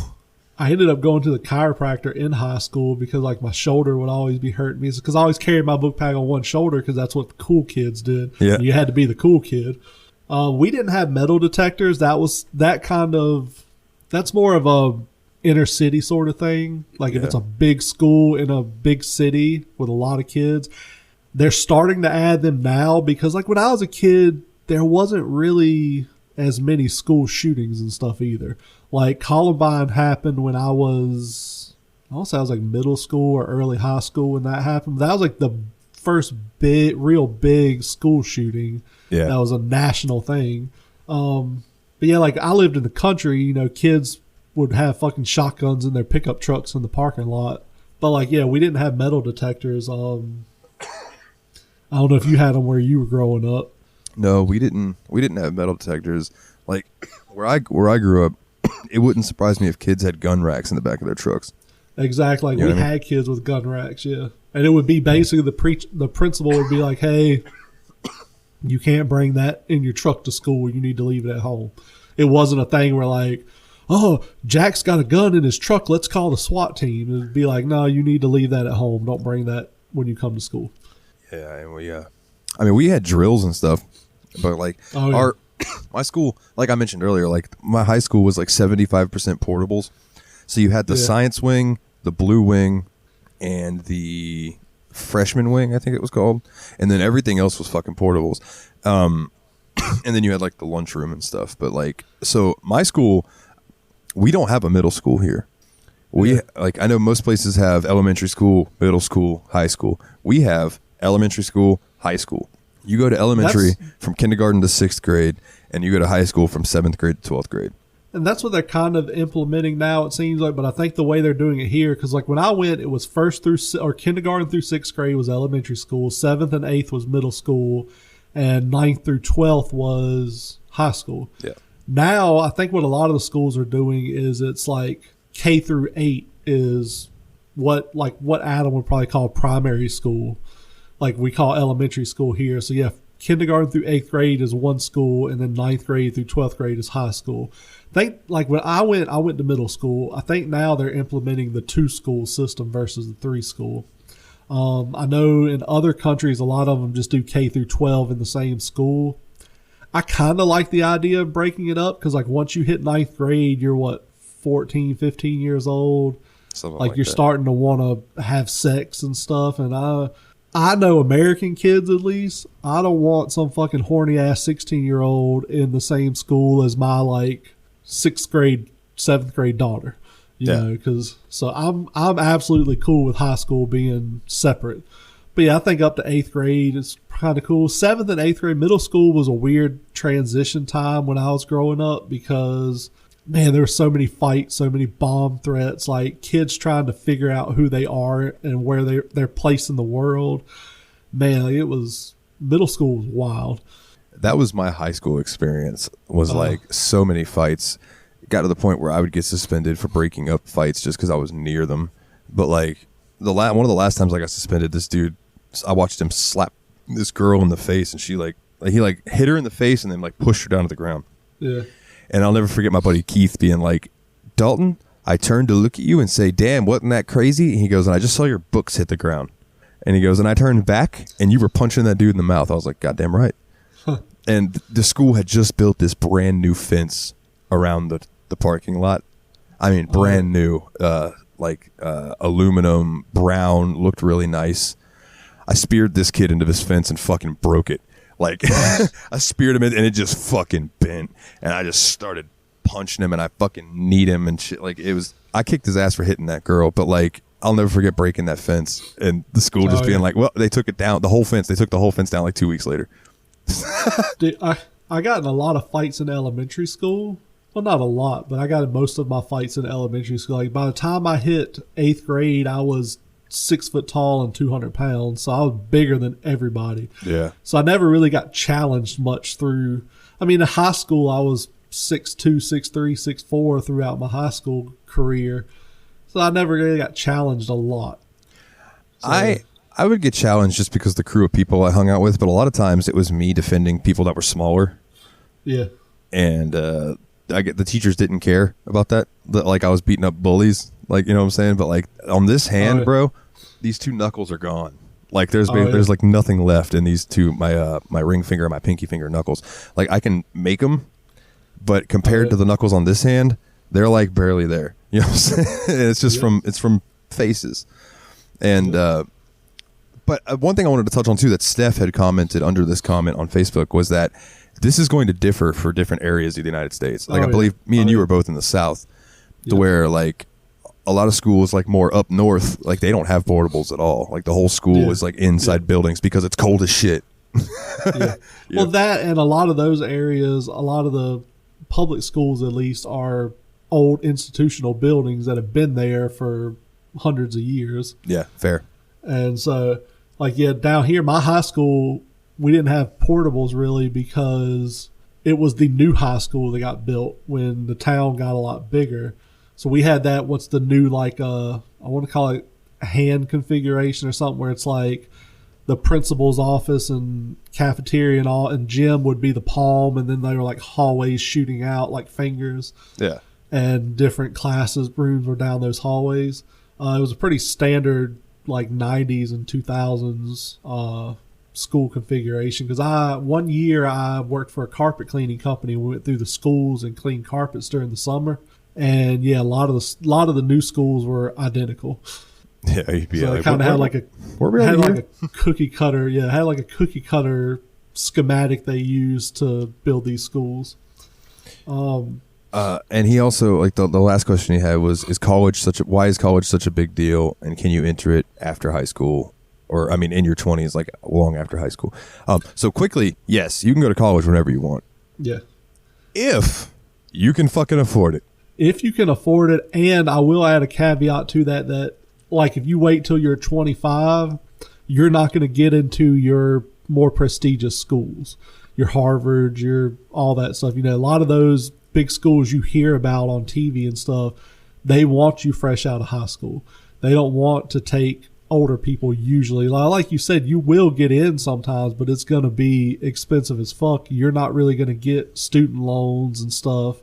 I ended up going to the chiropractor in high school because, like, my shoulder would always be hurting me. Because I always carried my book bag on one shoulder because that's what the cool kids did. Yeah. You had to be the cool kid. We didn't have metal detectors. That's more of a inner city sort of thing. Like, if it's a big school in a big city with a lot of kids, they're starting to add them now because, like, when I was a kid, there wasn't really as many school shootings and stuff either. Like, Columbine happened when I was like middle school or early high school when that happened. That was like the first real big school shooting. Yeah. That was a national thing. But yeah, like, I lived in the country, you know, kids would have fucking shotguns in their pickup trucks in the parking lot. But, like, yeah, we didn't have metal detectors. I don't know if you had them where you were growing up. No, we didn't have metal detectors. Like, where I grew up, it wouldn't surprise me if kids had gun racks in the back of their trucks. Exactly. Like, we had kids with gun racks, yeah. And it would be basically the principal would be like, hey, you can't bring that in your truck to school. You need to leave it at home. It wasn't a thing where, like, oh, Jack's got a gun in his truck. Let's call the SWAT team. It would be like, no, you need to leave that at home. Don't bring that when you come to school. Yeah, and we had drills and stuff, but, like, my school, like I mentioned earlier, like, my high school was like 75% portables. So you had the science wing, the blue wing, and the freshman wing, I think it was called. And then everything else was fucking portables. And then you had, like, the lunchroom and stuff. But, like, so my school, we don't have a middle school here. Like, I know most places have elementary school, middle school, high school. We have elementary school, high school. You go to elementary from kindergarten to 6th grade, and you go to high school from 7th grade to 12th grade. And that's what they're kind of implementing now, it seems like. But I think the way they're doing it here, because, like, when I went, it was kindergarten through 6th grade was elementary school, 7th and 8th was middle school, and 9th through 12th was high school. Yeah. Now, I think what a lot of the schools are doing is it's like K through 8 is what Adam would probably call primary school. Like, we call elementary school here. So, yeah, kindergarten through 8th grade is one school, and then 9th grade through 12th grade is high school. I think, like, when I went to middle school. I think now they're implementing the 2-school system versus the 3-school. I know in other countries, a lot of them just do K through 12 in the same school. I kind of like the idea of breaking it up because, like, once you hit 9th grade, you're, 14, 15 years old. Something like you're starting to want to have sex and stuff, and I know American kids, at least. I don't want some fucking horny ass 16-year-old in the same school as my, like, 6th grade, 7th grade daughter. You know, because so I'm absolutely cool with high school being separate. But yeah, I think up to 8th grade is kind of cool. 7th and 8th grade, middle school was a weird transition time when I was growing up because man, there were so many fights, so many bomb threats, like kids trying to figure out who they are and where their place in the world. Man, it was, middle school was wild. That was my high school experience, was like so many fights. It got to the point where I would get suspended for breaking up fights just because I was near them. But like one of the last times I got suspended, this dude, I watched him slap this girl in the face, and he hit her in the face and then like pushed her down to the ground. Yeah. And I'll never forget my buddy Keith being like, Dalton, I turned to look at you and say, damn, wasn't that crazy? And he goes, and I just saw your books hit the ground. And he goes, and I turned back and you were punching that dude in the mouth. I was like, goddamn right. Huh. And the school had just built this brand new fence around the parking lot. I mean, brand new, aluminum brown, looked really nice. I speared this kid into this fence and fucking broke it. Like, I speared him in and it just fucking bent. And I just started punching him and I fucking kneed him and shit. Like, I kicked his ass for hitting that girl, but like, I'll never forget breaking that fence and the school just being like, well, they took it down, the whole fence. They took the whole fence down like 2 weeks later. Dude, I got in a lot of fights in elementary school. Well, not a lot, but I got in most of my fights in elementary school. Like, by the time I hit 8th grade, I was 6 foot tall and 200 pounds. So I was bigger than everybody. Yeah. So I never really got challenged much through. I mean, in high school, I was 6'2", 6'3", 6'4" throughout my high school career. So I never really got challenged a lot. So, I would get challenged just because the crew of people I hung out with, but a lot of times it was me defending people that were smaller. Yeah. And the teachers didn't care about that. Like, I was beating up bullies, like, you know what I'm saying? But like, on this hand, bro, these 2 knuckles are gone. Like, there's like nothing left in these 2, my ring finger and my pinky finger knuckles. Like, I can make them, but compared to the knuckles on this hand, they're like barely there. You know what I'm saying? It's just from faces. And but one thing I wanted to touch on too that Steph had commented under this comment on Facebook was that this is going to differ for different areas of the United States. Like, I believe me and you were both in the South, to where like a lot of schools like more up north, like they don't have portables at all. Like, the whole school is like inside buildings because it's cold as shit. Well, that, and a lot of those areas, a lot of the public schools at least, are old institutional buildings that have been there for hundreds of years. Yeah, fair. And so, like, down here, my high school, we didn't have portables really because it was the new high school that got built when the town got a lot bigger. So we had that, what's the new, like, I want to call it a hand configuration or something, where it's like the principal's office and cafeteria and all, and gym would be the palm, and then they were like hallways shooting out like fingers. Yeah. And different classes, rooms were down those hallways. It was a pretty standard, like 90s and 2000s school configuration. Because one year I worked for a carpet cleaning company. We went through the schools and cleaned carpets during the summer. And yeah, a lot of the new schools were identical. Yeah, you'd be so like, it kind of had like a cookie cutter. Yeah, it had like a cookie cutter schematic they used to build these schools. And he also, like, the last question he had was, why is college such a big deal, and can you enter it after high school, or I mean in your 20s, like long after high school? So quickly, yes, you can go to college whenever you want. Yeah, if you can fucking afford it. If you can afford it, and I will add a caveat to that like, if you wait till you're 25, you're not going to get into your more prestigious schools, your Harvard, your all that stuff. You know, a lot of those big schools you hear about on TV and stuff, they want you fresh out of high school. They don't want to take older people usually. Like you said, you will get in sometimes, but it's going to be expensive as fuck. You're not really going to get student loans and stuff.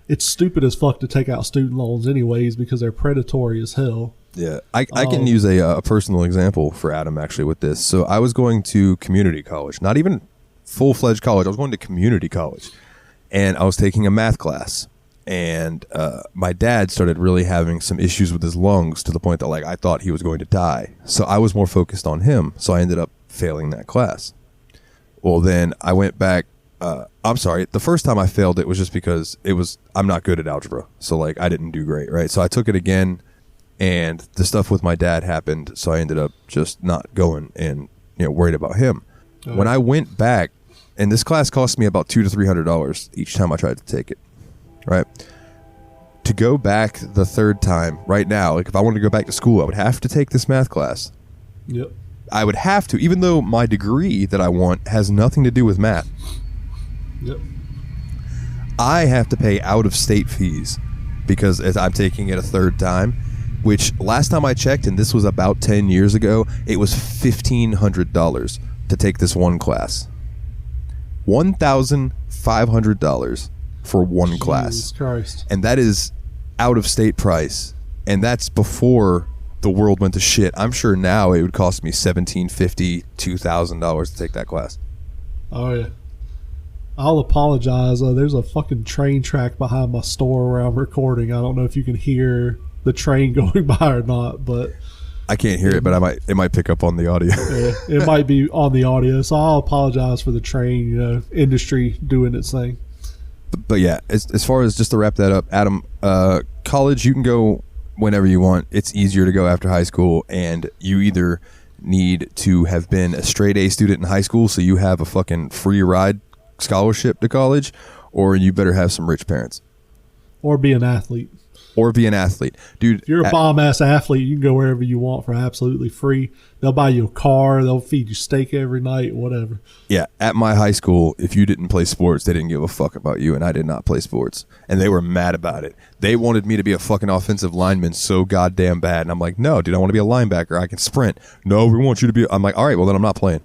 It's stupid as fuck to take out student loans anyways because they're predatory as hell. Yeah, I can use a personal example for Adam actually with this. So I was going to community college, not even full-fledged college. I was going to community college, and I was taking a math class. And my dad started really having some issues with his lungs to the point that, like, I thought he was going to die. So I was more focused on him. So I ended up failing that class. Well, then I went back. I'm sorry. The first time I failed, it was just because I'm not good at algebra. So, like, I didn't do great, right? So I took it again, and the stuff with my dad happened. So I ended up just not going and, worried about him. Oh. When I went back, and this class cost me about $200 to $300 each time I tried to take it. Right. to go back the third time right now, like if I wanted to go back to school, I would have to take this math class. Yep. I would have to, even though my degree that I want has nothing to do with math. Yep. I have to pay out-of-state fees because as I'm taking it a third time, which last time I checked, and this was about 10 years ago, it was $1,500 to take this one class. $1,500 for one class. Jesus Christ. And that is out-of-state price. And that's before the world went to shit. I'm sure now it would cost me $1,750, $2,000 to take that class. Oh, yeah. I'll apologize. There's a fucking train track behind my store where I'm recording. I don't know if you can hear the train going by or not, but I can't hear it, but it might pick up on the audio. Yeah, it might be on the audio, so I'll apologize for the train, industry doing its thing. But yeah, as far as just to wrap that up, Adam, college, you can go whenever you want. It's easier to go after high school, and you either need to have been a straight A student in high school, so you have a fucking free ride scholarship to college, or you better have some rich parents. Or be an athlete. Dude, if you're a bomb-ass athlete, you can go wherever you want for absolutely free. They'll buy you a car, they'll feed you steak every night, whatever. Yeah, at my high school, if you didn't play sports, they didn't give a fuck about you, and I did not play sports. And they were mad about it. They wanted me to be a fucking offensive lineman so goddamn bad. And I'm like, no, dude, I want to be a linebacker. I can sprint. No, we want you to be... I'm like, all right, well, then I'm not playing.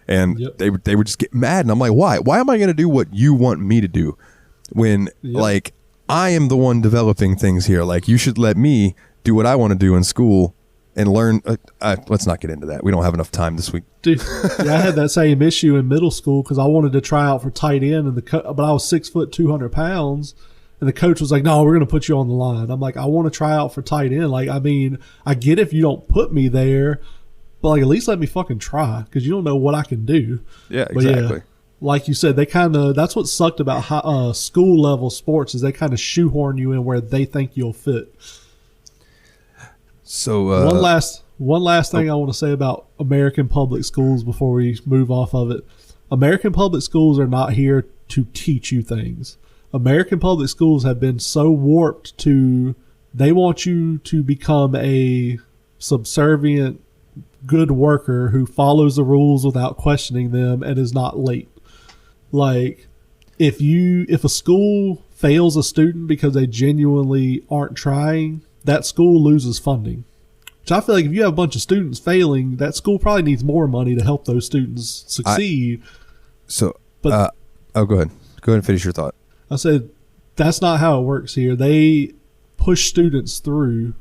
And they would just get mad, and I'm like, why? Why am I going to do what you want me to do when, like, I am the one developing things here? Like, you should let me do what I want to do in school and learn. Let's not get into that. We don't have enough time this week. Dude, yeah, I had that same issue in middle school because I wanted to try out for tight end, but I was 6 foot, 200 pounds. And the coach was like, no, we're going to put you on the line. I'm like, I want to try out for tight end. Like, I mean, I get if you don't put me there, but like, at least let me fucking try because you don't know what I can do. Yeah, exactly. Yeah, like you said, they kind of, that's what sucked about school level sports is they kind of shoehorn you in where they think you'll fit. So one last thing I want to say about American public schools before we move off of it. American public schools are not here to teach you things. American public schools have been so warped to, they want you to become a subservient good worker who follows the rules without questioning them and is not late. Like, if a school fails a student because they genuinely aren't trying, that school loses funding. Which I feel like if you have a bunch of students failing, that school probably needs more money to help those students succeed. Go ahead. Go ahead and finish your thought. I said, that's not how it works here. They push students through.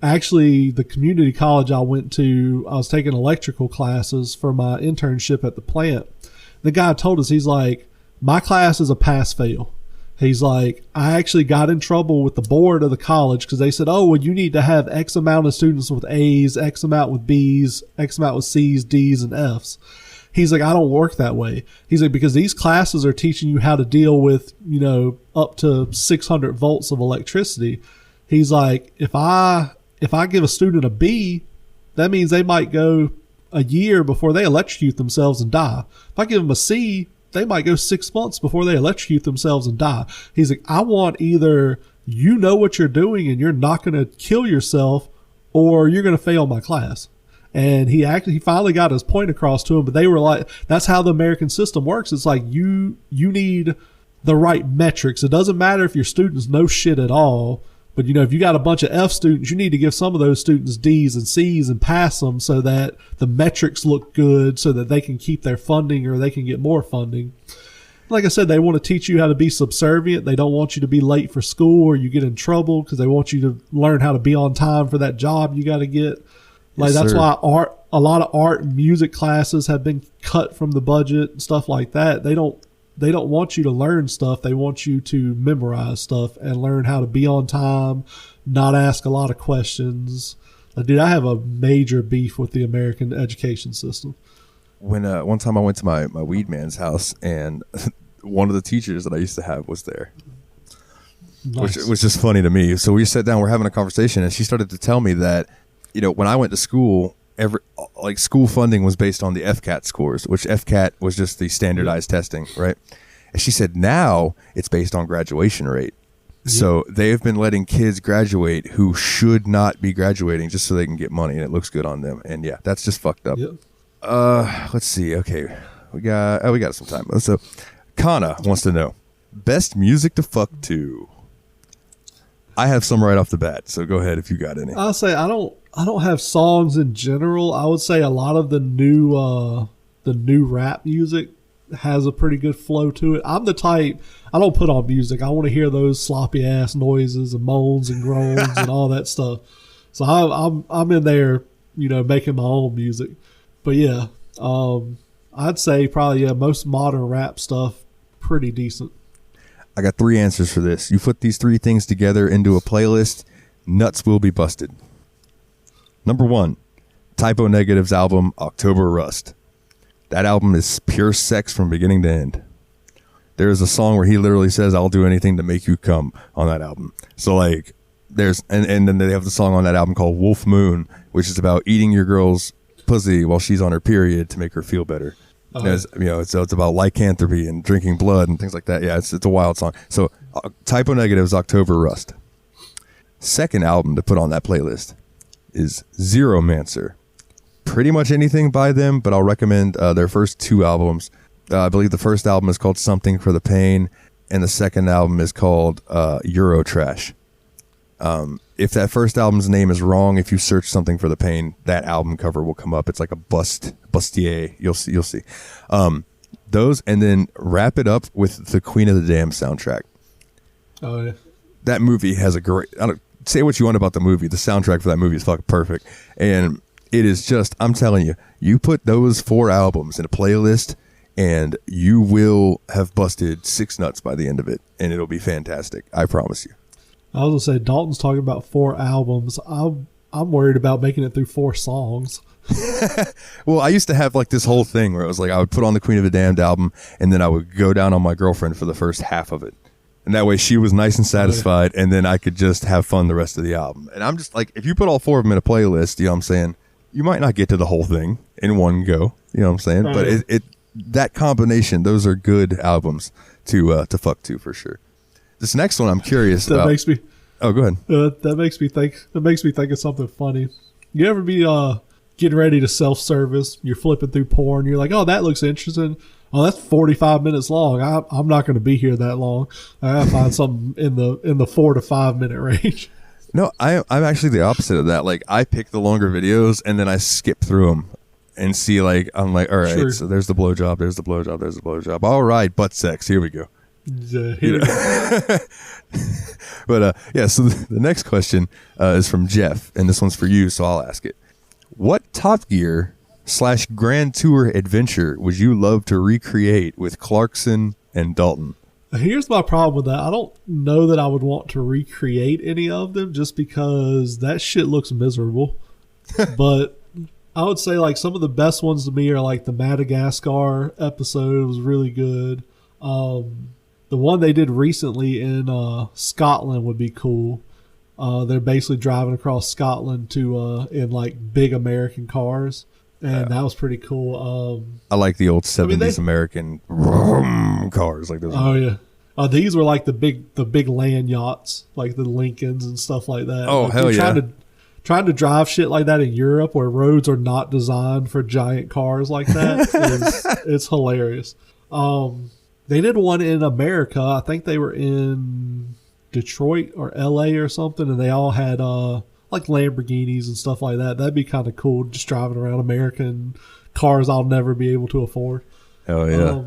Actually, the community college I went to, I was taking electrical classes for my internship at the plant. The guy told us, he's like, my class is a pass-fail. He's like, I actually got in trouble with the board of the college because they said, oh, well, you need to have X amount of students with A's, X amount with B's, X amount with C's, D's, and F's. He's like, I don't work that way. He's like, because these classes are teaching you how to deal with, up to 600 volts of electricity. He's like, if I give a student a B, that means they might go a year before they electrocute themselves and die. If I give them a C, they might go 6 months before they electrocute themselves and die. He's like, I want either you know what you're doing and you're not going to kill yourself, or you're going to fail my class. And he finally got his point across to him, but they were like, that's how the American system works. It's like you need the right metrics. It doesn't matter if your students know shit at all. But, if you got a bunch of F students, you need to give some of those students D's and C's and pass them so that the metrics look good so that they can keep their funding or they can get more funding. Like I said, they want to teach you how to be subservient. They don't want you to be late for school or you get in trouble because they want you to learn how to be on time for that job you got to get. Like, that's why a lot of art and music classes have been cut from the budget and stuff like that. They don't want you to learn stuff. They want you to memorize stuff and learn how to be on time, not ask a lot of questions. Dude, I have a major beef with the American education system. When one time I went to my weed man's house, and one of the teachers that I used to have was there. Nice. Which was just funny to me. So we sat down, we're having a conversation, and she started to tell me that, when I went to school, school funding was based on the FCAT scores, which FCAT was just the standardized testing, right? And she said now it's based on graduation rate. So they have been letting kids graduate who should not be graduating just so they can get money, and it looks good on them. And yeah, that's just fucked up. Yep. Let's see. Okay, we got some time. So Kana wants to know best music to fuck to. I have some right off the bat, so go ahead if you got any. I'll say I don't have songs in general. I would say a lot of the new rap music has a pretty good flow to it. I'm the type, I don't put on music. I want to hear those sloppy ass noises and moans and groans and all that stuff. So I'm in there, making my own music. But yeah, I'd say probably most modern rap stuff pretty decent. I got 3 answers for this. You put these 3 things together into a playlist, nuts will be busted. Number 1, Typo Negative's album October Rust. That album is pure sex from beginning to end. There is a song where he literally says, "I'll do anything to make you come" on that album. So like, there's and then they have the song on that album called Wolf Moon, which is about eating your girl's pussy while she's on her period to make her feel better. It's about lycanthropy and drinking blood and things like that. Yeah, it's a wild song. So Typo Negative's October Rust. Second album to put on that playlist is Zeromancer. Pretty much anything by them, but I'll recommend their first 2 albums. I believe the first album is called Something for the Pain, and the second album is called Eurotrash. If that first album's name is wrong, if you search Something for the Pain, that album cover will come up. It's like a bustier. You'll see. Those, and then wrap it up with the Queen of the Damned soundtrack. Oh yeah. That movie has a great. Say what you want about the movie. The soundtrack for that movie is fucking perfect, and it is just, I'm telling you, you put those 4 albums in a playlist and you will have busted 6 nuts by the end of it, and it'll be fantastic. I promise you. I was going to say, Dalton's talking about 4 albums. I'm worried about making it through 4 songs. Well, I used to have like this whole thing where it was like I would put on the Queen of the Damned album and then I would go down on my girlfriend for the first half of it. And that way she was nice and satisfied, and then I could just have fun the rest of the album. And I'm just like, if you put all 4 of them in a playlist, you know what I'm saying? You might not get to the whole thing in one go, you know what I'm saying? Right. But it that combination, those are good albums to fuck to for sure. This next one I'm curious about. Makes me. Oh, go ahead. That makes me think of something funny. You ever be getting ready to self-service? You're flipping through porn. You're like, oh, that looks interesting. Oh, that's 45 minutes long. I'm not going to be here that long. I gotta find something in the 4 to 5 minute range. No, I'm actually the opposite of that. Like, I pick the longer videos and then I skip through them and see, like, I'm like, all right, sure. So there's the blowjob, there's the blowjob, there's the blowjob. All right, butt sex. Here we go. But yeah, so the next question is from Jeff, and this one's for you, so I'll ask it. What Top Gear / Grand Tour adventure would you love to recreate with Clarkson and Dalton? Here's my problem with that. I don't know that I would want to recreate any of them just because that shit looks miserable. But I would say like some of the best ones to me are like the Madagascar episode was really good. The one they did recently in Scotland would be cool. They're basically driving across Scotland to in like big American cars. And that was pretty cool. I like the old 70s American cars like those. Oh yeah. These were like the big land yachts, like the Lincolns and stuff like that. Oh, like, hell yeah. Trying to drive shit like that in Europe where roads are not designed for giant cars like that it's hilarious. They did one in America. I think they were in Detroit or LA or something, and they all had like Lamborghinis and stuff like that. That'd be kind of cool, just driving around American cars I'll never be able to afford. Hell yeah.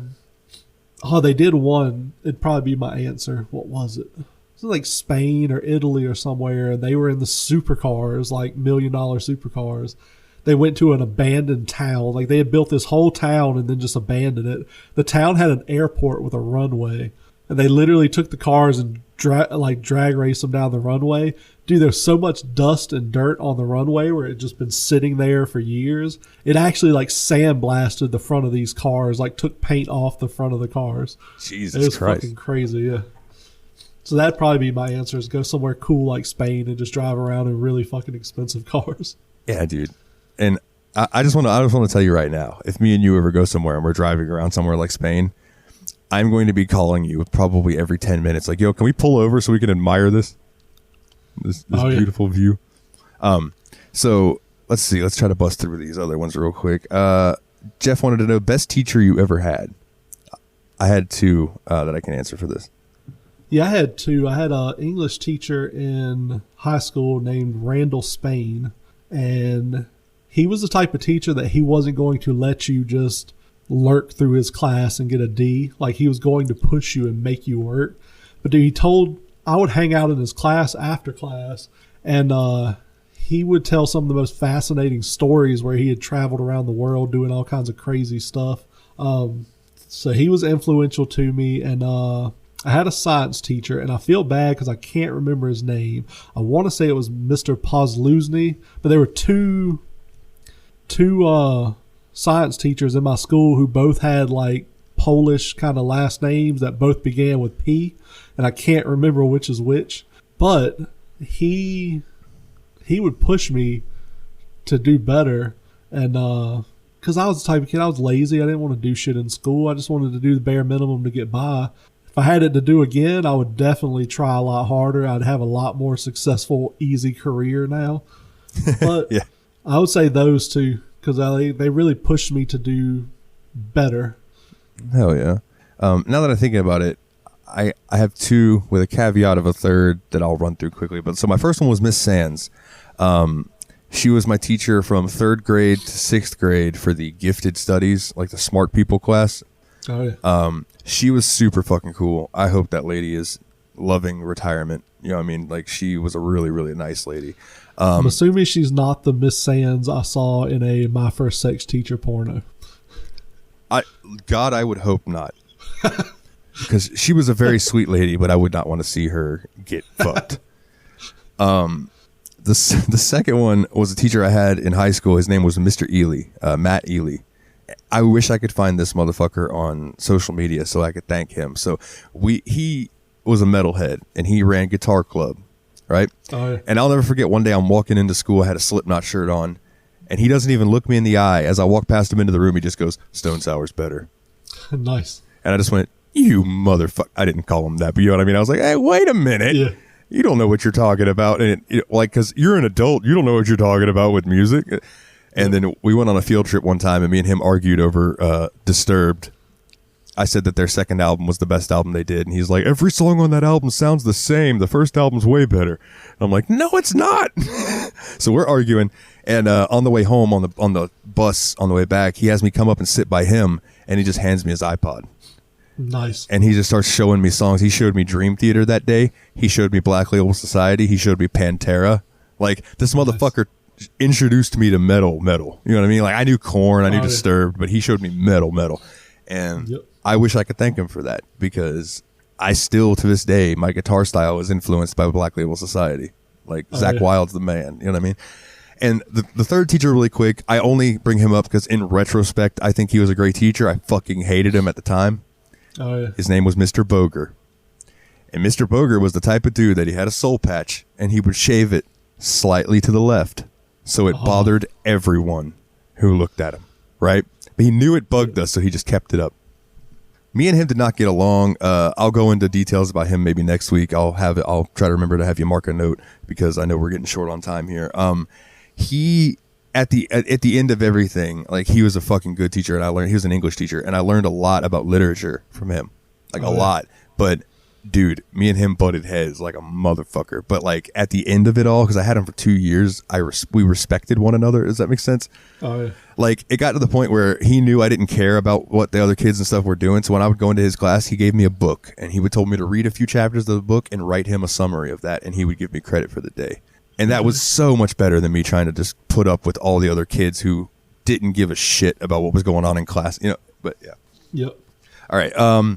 They did one. It'd probably be my answer. What was it? It was like Spain or Italy or somewhere, and they were in the supercars, like $1 million supercars. They went to an abandoned town. Like they had built this whole town and then just abandoned it. The town had an airport with a runway, and they literally took the cars and drag raced them down the runway. Dude, there's so much dust and dirt on the runway where it had just been sitting there for years. It actually like sandblasted the front of these cars, like took paint off the front of the cars. Jesus It was Christ. fucking crazy, yeah. So that'd probably be my answer, is go somewhere cool like Spain and just drive around in really fucking expensive cars. Yeah, dude. And I just want to tell you right now, if me and you ever go somewhere and we're driving around somewhere like Spain, I'm going to be calling you probably every 10 minutes. Like, yo, can we pull over so we can admire this beautiful view? So let's see. Let's try to bust through these other ones real quick. Jeff wanted to know best teacher you ever had. I had two that I can answer for this. Yeah, I had two. I had an English teacher in high school named Randall Spain, and he was the type of teacher that he wasn't going to let you just lurk through his class and get a D. Like, he was going to push you and make you work. But dude, I would hang out in his class after class, and he would tell some of the most fascinating stories where he had traveled around the world doing all kinds of crazy stuff. So he was influential to me, and I had a science teacher, and I feel bad because I can't remember his name. I want to say it was Mr. Pozluzny, but there were two science teachers in my school who both had like Polish kind of last names that both began with P, and I can't remember which is which. But he would push me to do better, and because I was the type of kid, I was lazy. I didn't want to do shit in school. I just wanted to do the bare minimum to get by. If I had it to do again, I would definitely try a lot harder. I'd have a lot more successful, easy career now. But yeah. I would say those two, because they really pushed me to do better. Hell yeah. Now that I'm thinking about it, I have two with a caveat of a third that I'll run through quickly. But so my first one was Miss Sands. She was my teacher from 3rd grade to 6th grade for the gifted studies, like the smart people class. Oh yeah. She was super fucking cool. I hope that lady is loving retirement. You know what I mean? Like, she was a really, really nice lady. I'm assuming she's not the Miss Sands I saw in a My First Sex Teacher porno. God, I would hope not. Because she was a very sweet lady, but I would not want to see her get fucked. The second one was a teacher I had in high school. His name was Mr. Ely, Matt Ely. I wish I could find this motherfucker on social media so I could thank him. So he was a metalhead, and he ran Guitar Club, right? Oh, yeah. And I'll never forget, one day I'm walking into school, I had a Slipknot shirt on, and he doesn't even look me in the eye. As I walk past him into the room, he just goes, "Stone Sour's better." Nice. And I just went, "You motherfucker." I didn't call him that, but you know what I mean? I was like, "Hey, wait a minute. Yeah. You don't know what you're talking about." And because you're an adult, you don't know what you're talking about with music. And then we went on a field trip one time, and me and him argued over Disturbed. I said that their second album was the best album they did, and he's like, "Every song on that album sounds the same. The first album's way better." And I'm like, "No, it's not." So we're arguing, and on the way home, on the bus on the way back, he has me come up and sit by him, and he just hands me his iPod. Nice. And he just starts showing me songs. He showed me Dream Theater that day. He showed me Black Label Society. He showed me Pantera. Like, this motherfucker introduced me to metal. You know what I mean? Like, I knew Korn, I knew Disturbed, but he showed me metal. And I wish I could thank him for that, because I still, to this day, my guitar style is influenced by Black Label Society. Like, Zakk Wylde's the man. You know what I mean? And the third teacher, really quick, I only bring him up because in retrospect, I think he was a great teacher. I fucking hated him at the time. Oh, yeah. His name was Mr. Boger. And Mr. Boger was the type of dude that he had a soul patch, and he would shave it slightly to the left, so it bothered everyone who looked at him, right? But he knew it bugged us, so he just kept it up. Me and him did not get along. I'll go into details about him maybe next week. I'll try to remember to have you mark a note, because I know we're getting short on time here. He at the end of everything, like, he was a fucking good teacher, and he was an English teacher, and I learned a lot about literature from him, like a lot. But dude, me and him butted heads like a motherfucker. But like, at the end of it all, because I had him for 2 years, we respected one another. Does that make sense? Oh, yeah. Like, it got to the point where he knew I didn't care about what the other kids and stuff were doing. So when I would go into his class, he gave me a book, and he would tell me to read a few chapters of the book and write him a summary of that, and he would give me credit for the day. And that was so much better than me trying to just put up with all the other kids who didn't give a shit about what was going on in class, you know. But yeah. Yep. All right.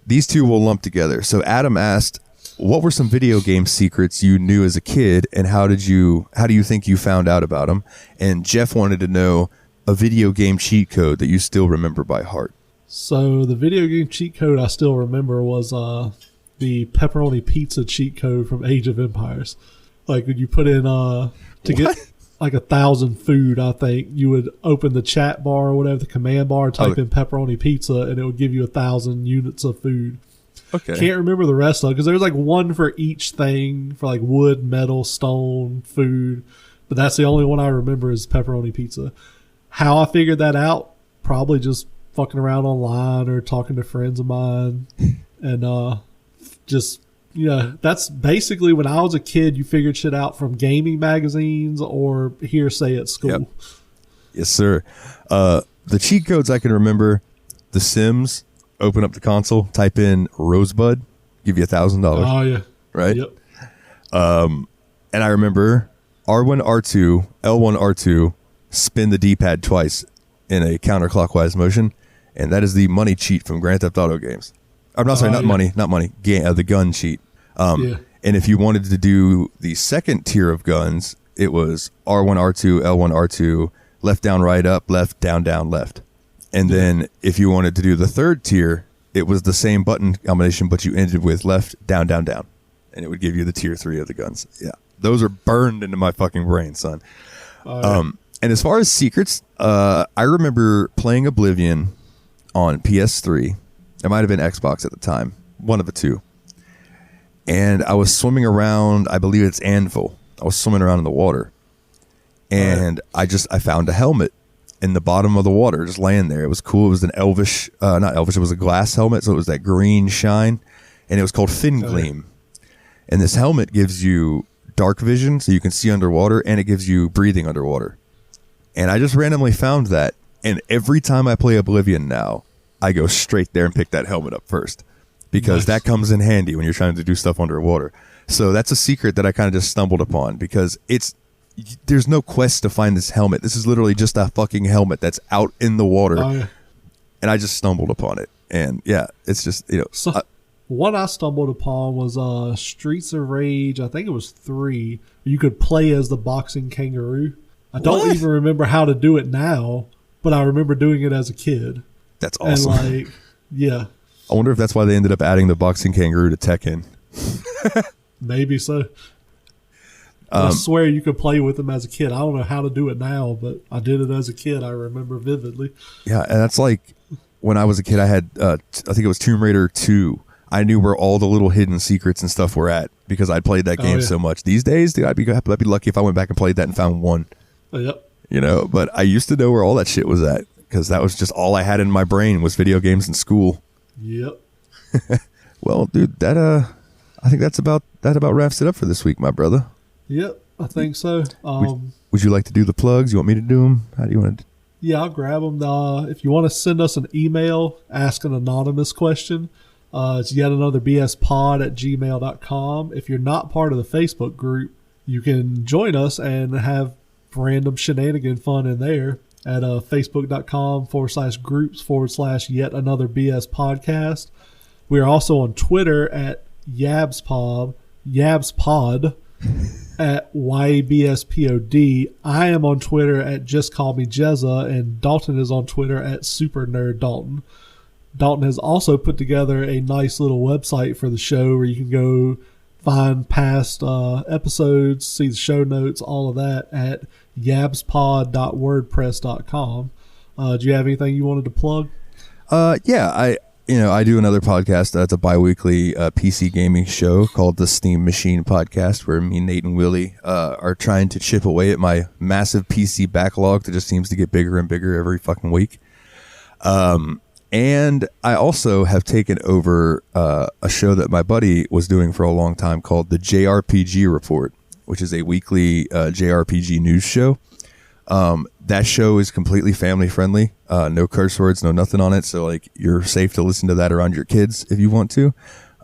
These two will lump together. So Adam asked, what were some video game secrets you knew as a kid, and how do you think you found out about them? And Jeff wanted to know a video game cheat code that you still remember by heart. So the video game cheat code I still remember was the pepperoni pizza cheat code from Age of Empires. Like, when you put in like 1,000 food, I think. You would open the chat bar or whatever, the command bar, type in pepperoni pizza, and it would give you 1,000 units of food. Okay. Can't remember the rest of it because there's like one for each thing for like wood, metal, stone, food. But that's the only one I remember is pepperoni pizza. How I figured that out, probably just fucking around online or talking to friends of mine. And just, that's basically when I was a kid, you figured shit out from gaming magazines or hearsay at school. Yep. Yes, sir. The cheat codes I can remember, The Sims, open up the console, type in Rosebud, give you $1,000. Oh, yeah. Right? Yep. And I remember R1, R2, L1, R2, spin the D-pad twice in a counterclockwise motion, and that is the money cheat from Grand Theft Auto games. I'm not sorry, not money, the gun cheat. And if you wanted to do the second tier of guns, it was R1, R2, L1, R2, left, down, right, up, left, down, down, left. And then if you wanted to do the third tier, it was the same button combination, but you ended with left, down, down, down. And it would give you the tier 3 of the guns. Yeah. Those are burned into my fucking brain, son. And as far as secrets, I remember playing Oblivion on PS3. It might have been Xbox at the time. One of the two. And I was swimming around, I believe it's Anvil. I was swimming around in the water. And I found a helmet in the bottom of the water, just laying there. It was cool. It was an elvish, not elvish, it was a glass helmet, so it was that green shine. And it was called Fin Gleam. And this helmet gives you dark vision, so you can see underwater, and it gives you breathing underwater. And I just randomly found that. And every time I play Oblivion now, I go straight there and pick that helmet up first. Because that comes in handy when you're trying to do stuff underwater. So that's a secret that I kind of just stumbled upon, because there's no quest to find this helmet. This is literally just a fucking helmet that's out in the water. And I just stumbled upon it. And yeah, it's just, So, what I stumbled upon was Streets of Rage, I think it was 3. You could play as the boxing kangaroo. I don't even remember how to do it now, but I remember doing it as a kid. That's awesome. And yeah. I wonder if that's why they ended up adding the boxing kangaroo to Tekken. Maybe so. I swear you could play with them as a kid. I don't know how to do it now, but I did it as a kid. I remember vividly. Yeah, and that's like when I was a kid, I had, I think it was Tomb Raider 2. I knew where all the little hidden secrets and stuff were at because I'd played that game so much. These days, dude, I'd be lucky if I went back and played that and found one. Yep. But I used to know where all that shit was at because that was just all I had in my brain was video games in school. Yep. Well, dude, I think that about wraps it up for this week, my brother. Yep, I think so. Would you like to do the plugs? You want me to do them? How do you want to? Yeah, I'll grab them. If you want to send us an email, ask an anonymous question. It's yetanotherBSpod@gmail.com. If you're not part of the Facebook group, you can join us and have random shenanigan fun in there at facebook.com/groups/yetanotherBSpodcast. We are also on Twitter at YabsPod, at YABSPOD. I am on Twitter at Just Call Me Jezza, and Dalton is on Twitter at Super Nerd Dalton. Dalton has also put together a nice little website for the show where you can go find past episodes, see the show notes, all of that at yabspod.wordpress.com. Do you have anything you wanted to plug? Yeah, I do another podcast. It's a bi-weekly PC gaming show called the Steam Machine Podcast, where me, Nate, and Willie are trying to chip away at my massive PC backlog that just seems to get bigger and bigger every fucking week. And I also have taken over a show that my buddy was doing for a long time called the JRPG Report, which is a weekly JRPG news show. That show is completely family friendly. No curse words, no nothing on it. So you're safe to listen to that around your kids if you want to.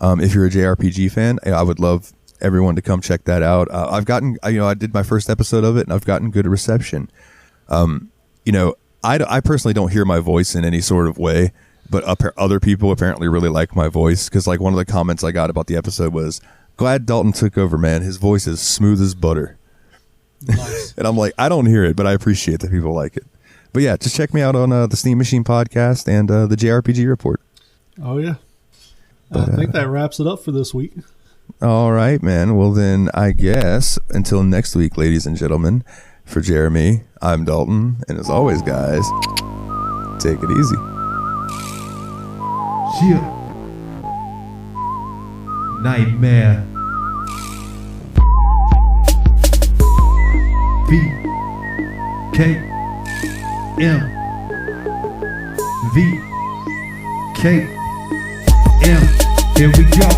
If you're a JRPG fan, I would love everyone to come check that out. I've gotten, I did my first episode of it and I've gotten good reception. I personally don't hear my voice in any sort of way, but other people apparently really like my voice. Cause one of the comments I got about the episode was, glad Dalton took over, man. His voice is smooth as butter. Nice. And I'm like, I don't hear it, but I appreciate that people like it. But yeah, just check me out on the Steam Machine Podcast and the JRPG Report. Oh, yeah. I think that wraps it up for this week. All right, man. Well, then I guess until next week, ladies and gentlemen, For Jeremy, I'm Dalton, and as always, guys, take it easy. Yeah. Nightmare. V K M V K M. Here we go.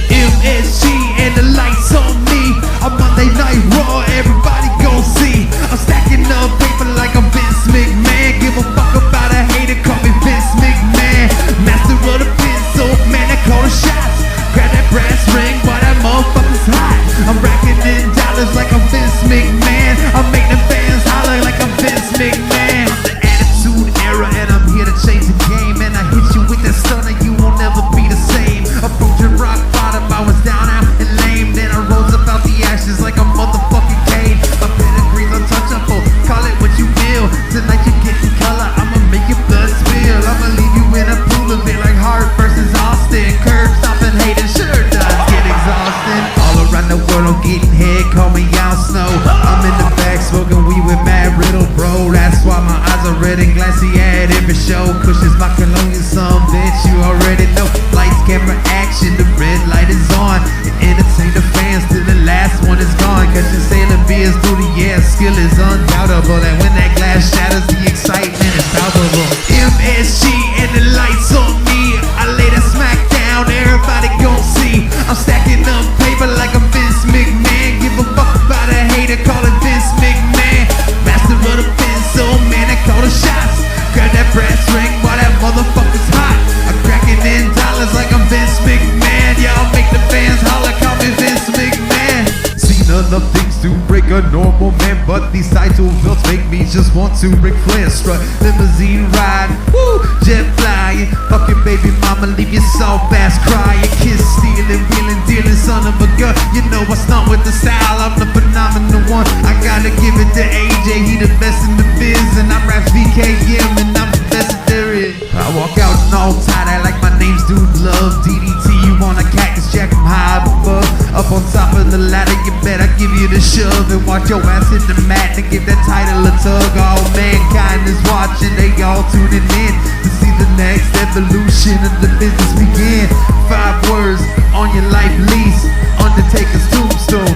MSG and the lights on me. A Monday Night Raw, everybody gon' see. I'm stacking up paper like I'm Vince McMahon. Give a fuck about a hater, call me Vince McMahon. Master of the pencil, man, I call the shots. Grab that brass ring while that motherfucker's hot. I'm racking in dollars like I'm Vince McMahon. I'm making the fans holler like I'm Vince McMahon. I'm the attitude era and I'm here to change the game. And I hit you with that stunner, you won't never be the same. Approaching rock bottom, I was down out and lame. Then I rose up out the ashes like a motherfucking Kane. My pedigree's untouchable, call it what you will. Tonight you're getting color, I'ma make your blood spill. I'ma leave you in a pool of it like Hart versus Austin. Curb stomping haters sure does get exhausting. All around the world I'm getting head, call me Jon Snow. I'm in the back smoking weed with Mad Riddle, bro. That's why my eyes are red and glassy at every show. Cushions my cologne, some bitch you already know. Lights, camera, action, the red light is on. And entertain the fans till the last one is gone. Catching sailing beers through the air, skill is undoubtable. And when that glass shatters, the excitement is palpable. MSG and the lights on me. I lay the smack down, everybody gon' see. I'm stacking up paper like I'm Vince McMahon. Give a fuck about a hater, call it Vince McMahon. Master of the pencil, man, I call the shots. Grab that brass ring while that motherfucker's hot. I'm cracking in dollars like I'm Vince McMahon. Y'all make the fans holler, call me Vince McMahon. Seen enough things to break a normal man, but these title belts make me just want to Ric Flair strut. Limousine ride, woo, jet flying. Fucking baby mama, leave your soft ass crying. Kiss stealing, wheeling, dealing, son of a gun. You know I stunt with the style, I'm the phenomenal one. I gotta give it to AJ, he the best in the biz. And I'm Raps VKM, and I'm the best that there is. I walk out and all tight, I like my name's Dude Love. DDT, you want a cactus jack, I'm high above. Up on top of the ladder, you bet I give you the shove. And watch your ass hit the mat to give that title a tug. All mankind is watching, they all tuning in to see the next evolution of the business begin. 5 words on your life lease, Undertaker's tombstone.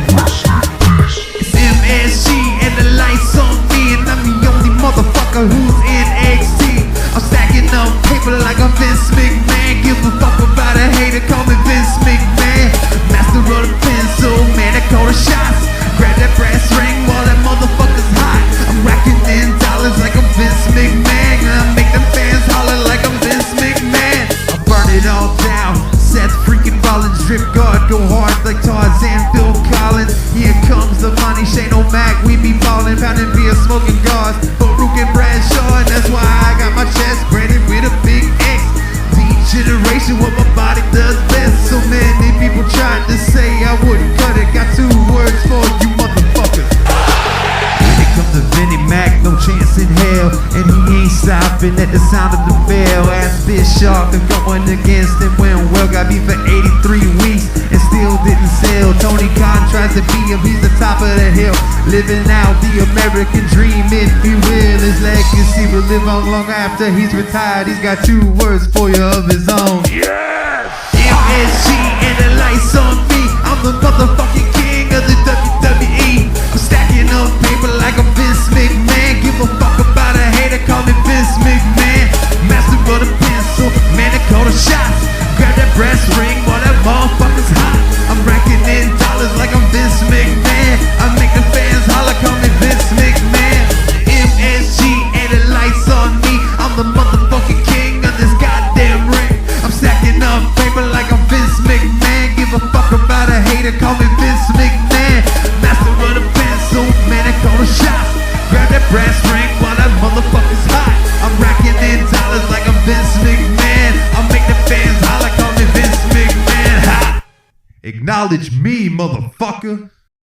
It's MSG and the lights on me, and I'm the only motherfucker who's in XT. I'm stacking up paper like I'm Vince McMahon. Give a fuck about a hater, call me Vince McMahon. Master of the pencil, man, I call the shots. Grab that brass ring while that motherfucker's hot. I'm racking in dollars like I'm Vince McMahon. And I make them fans holler like I'm Vince McMahon. I burn it all down. Seth freaking Rollins, drip guard, go hard like Tarzan, Phil Collins. Here comes the money, Shane O'Mac, we be ballin', pounding beer, smoking gauze, Farouk and Bradshaw, and that's why I got my chest branded with a big X. Degeneration, what my body does best. So many people tried to say I wouldn't cut it. Got 2 words for you motherfuckers. When it comes to Vinnie Mac, no chance in hell. And he ain't stopping at the sound of the bell. Ask Bischoff and going against him when well got beat for 83 weeks and still didn't sell. Tony Khan tries to be him, he's the top of the hill. Living out the American dream, if he will. His legacy will live on long after he's retired. He's got 2 words for you of his own. Yes! MSG and the lights on me. I'm the motherfucking king of the WWE. I'm stacking up paper like I'm Vince McMahon. Give a fuck about a hater, call me Vince McMahon. Master of the pencil, man, I call the shots. Grab that brass ring while that motherfucker's hot. I'm racking in dollars like I'm Vince McMahon. I make the fans holler, call me Vince McMahon. MSG and the lights on me. I'm the motherfucking king of this goddamn ring. I'm stacking up paper like I'm Vince McMahon. Give a fuck about a hater, call me Vince McMahon. Master of the pencil, man, I call the shots. Grab that brass ring while that motherfucker's hot. I'm racking in dollars like I'm Vince McMahon. I make the fans holler, call me Vince McMahon. Ha! Acknowledge me, motherfucker.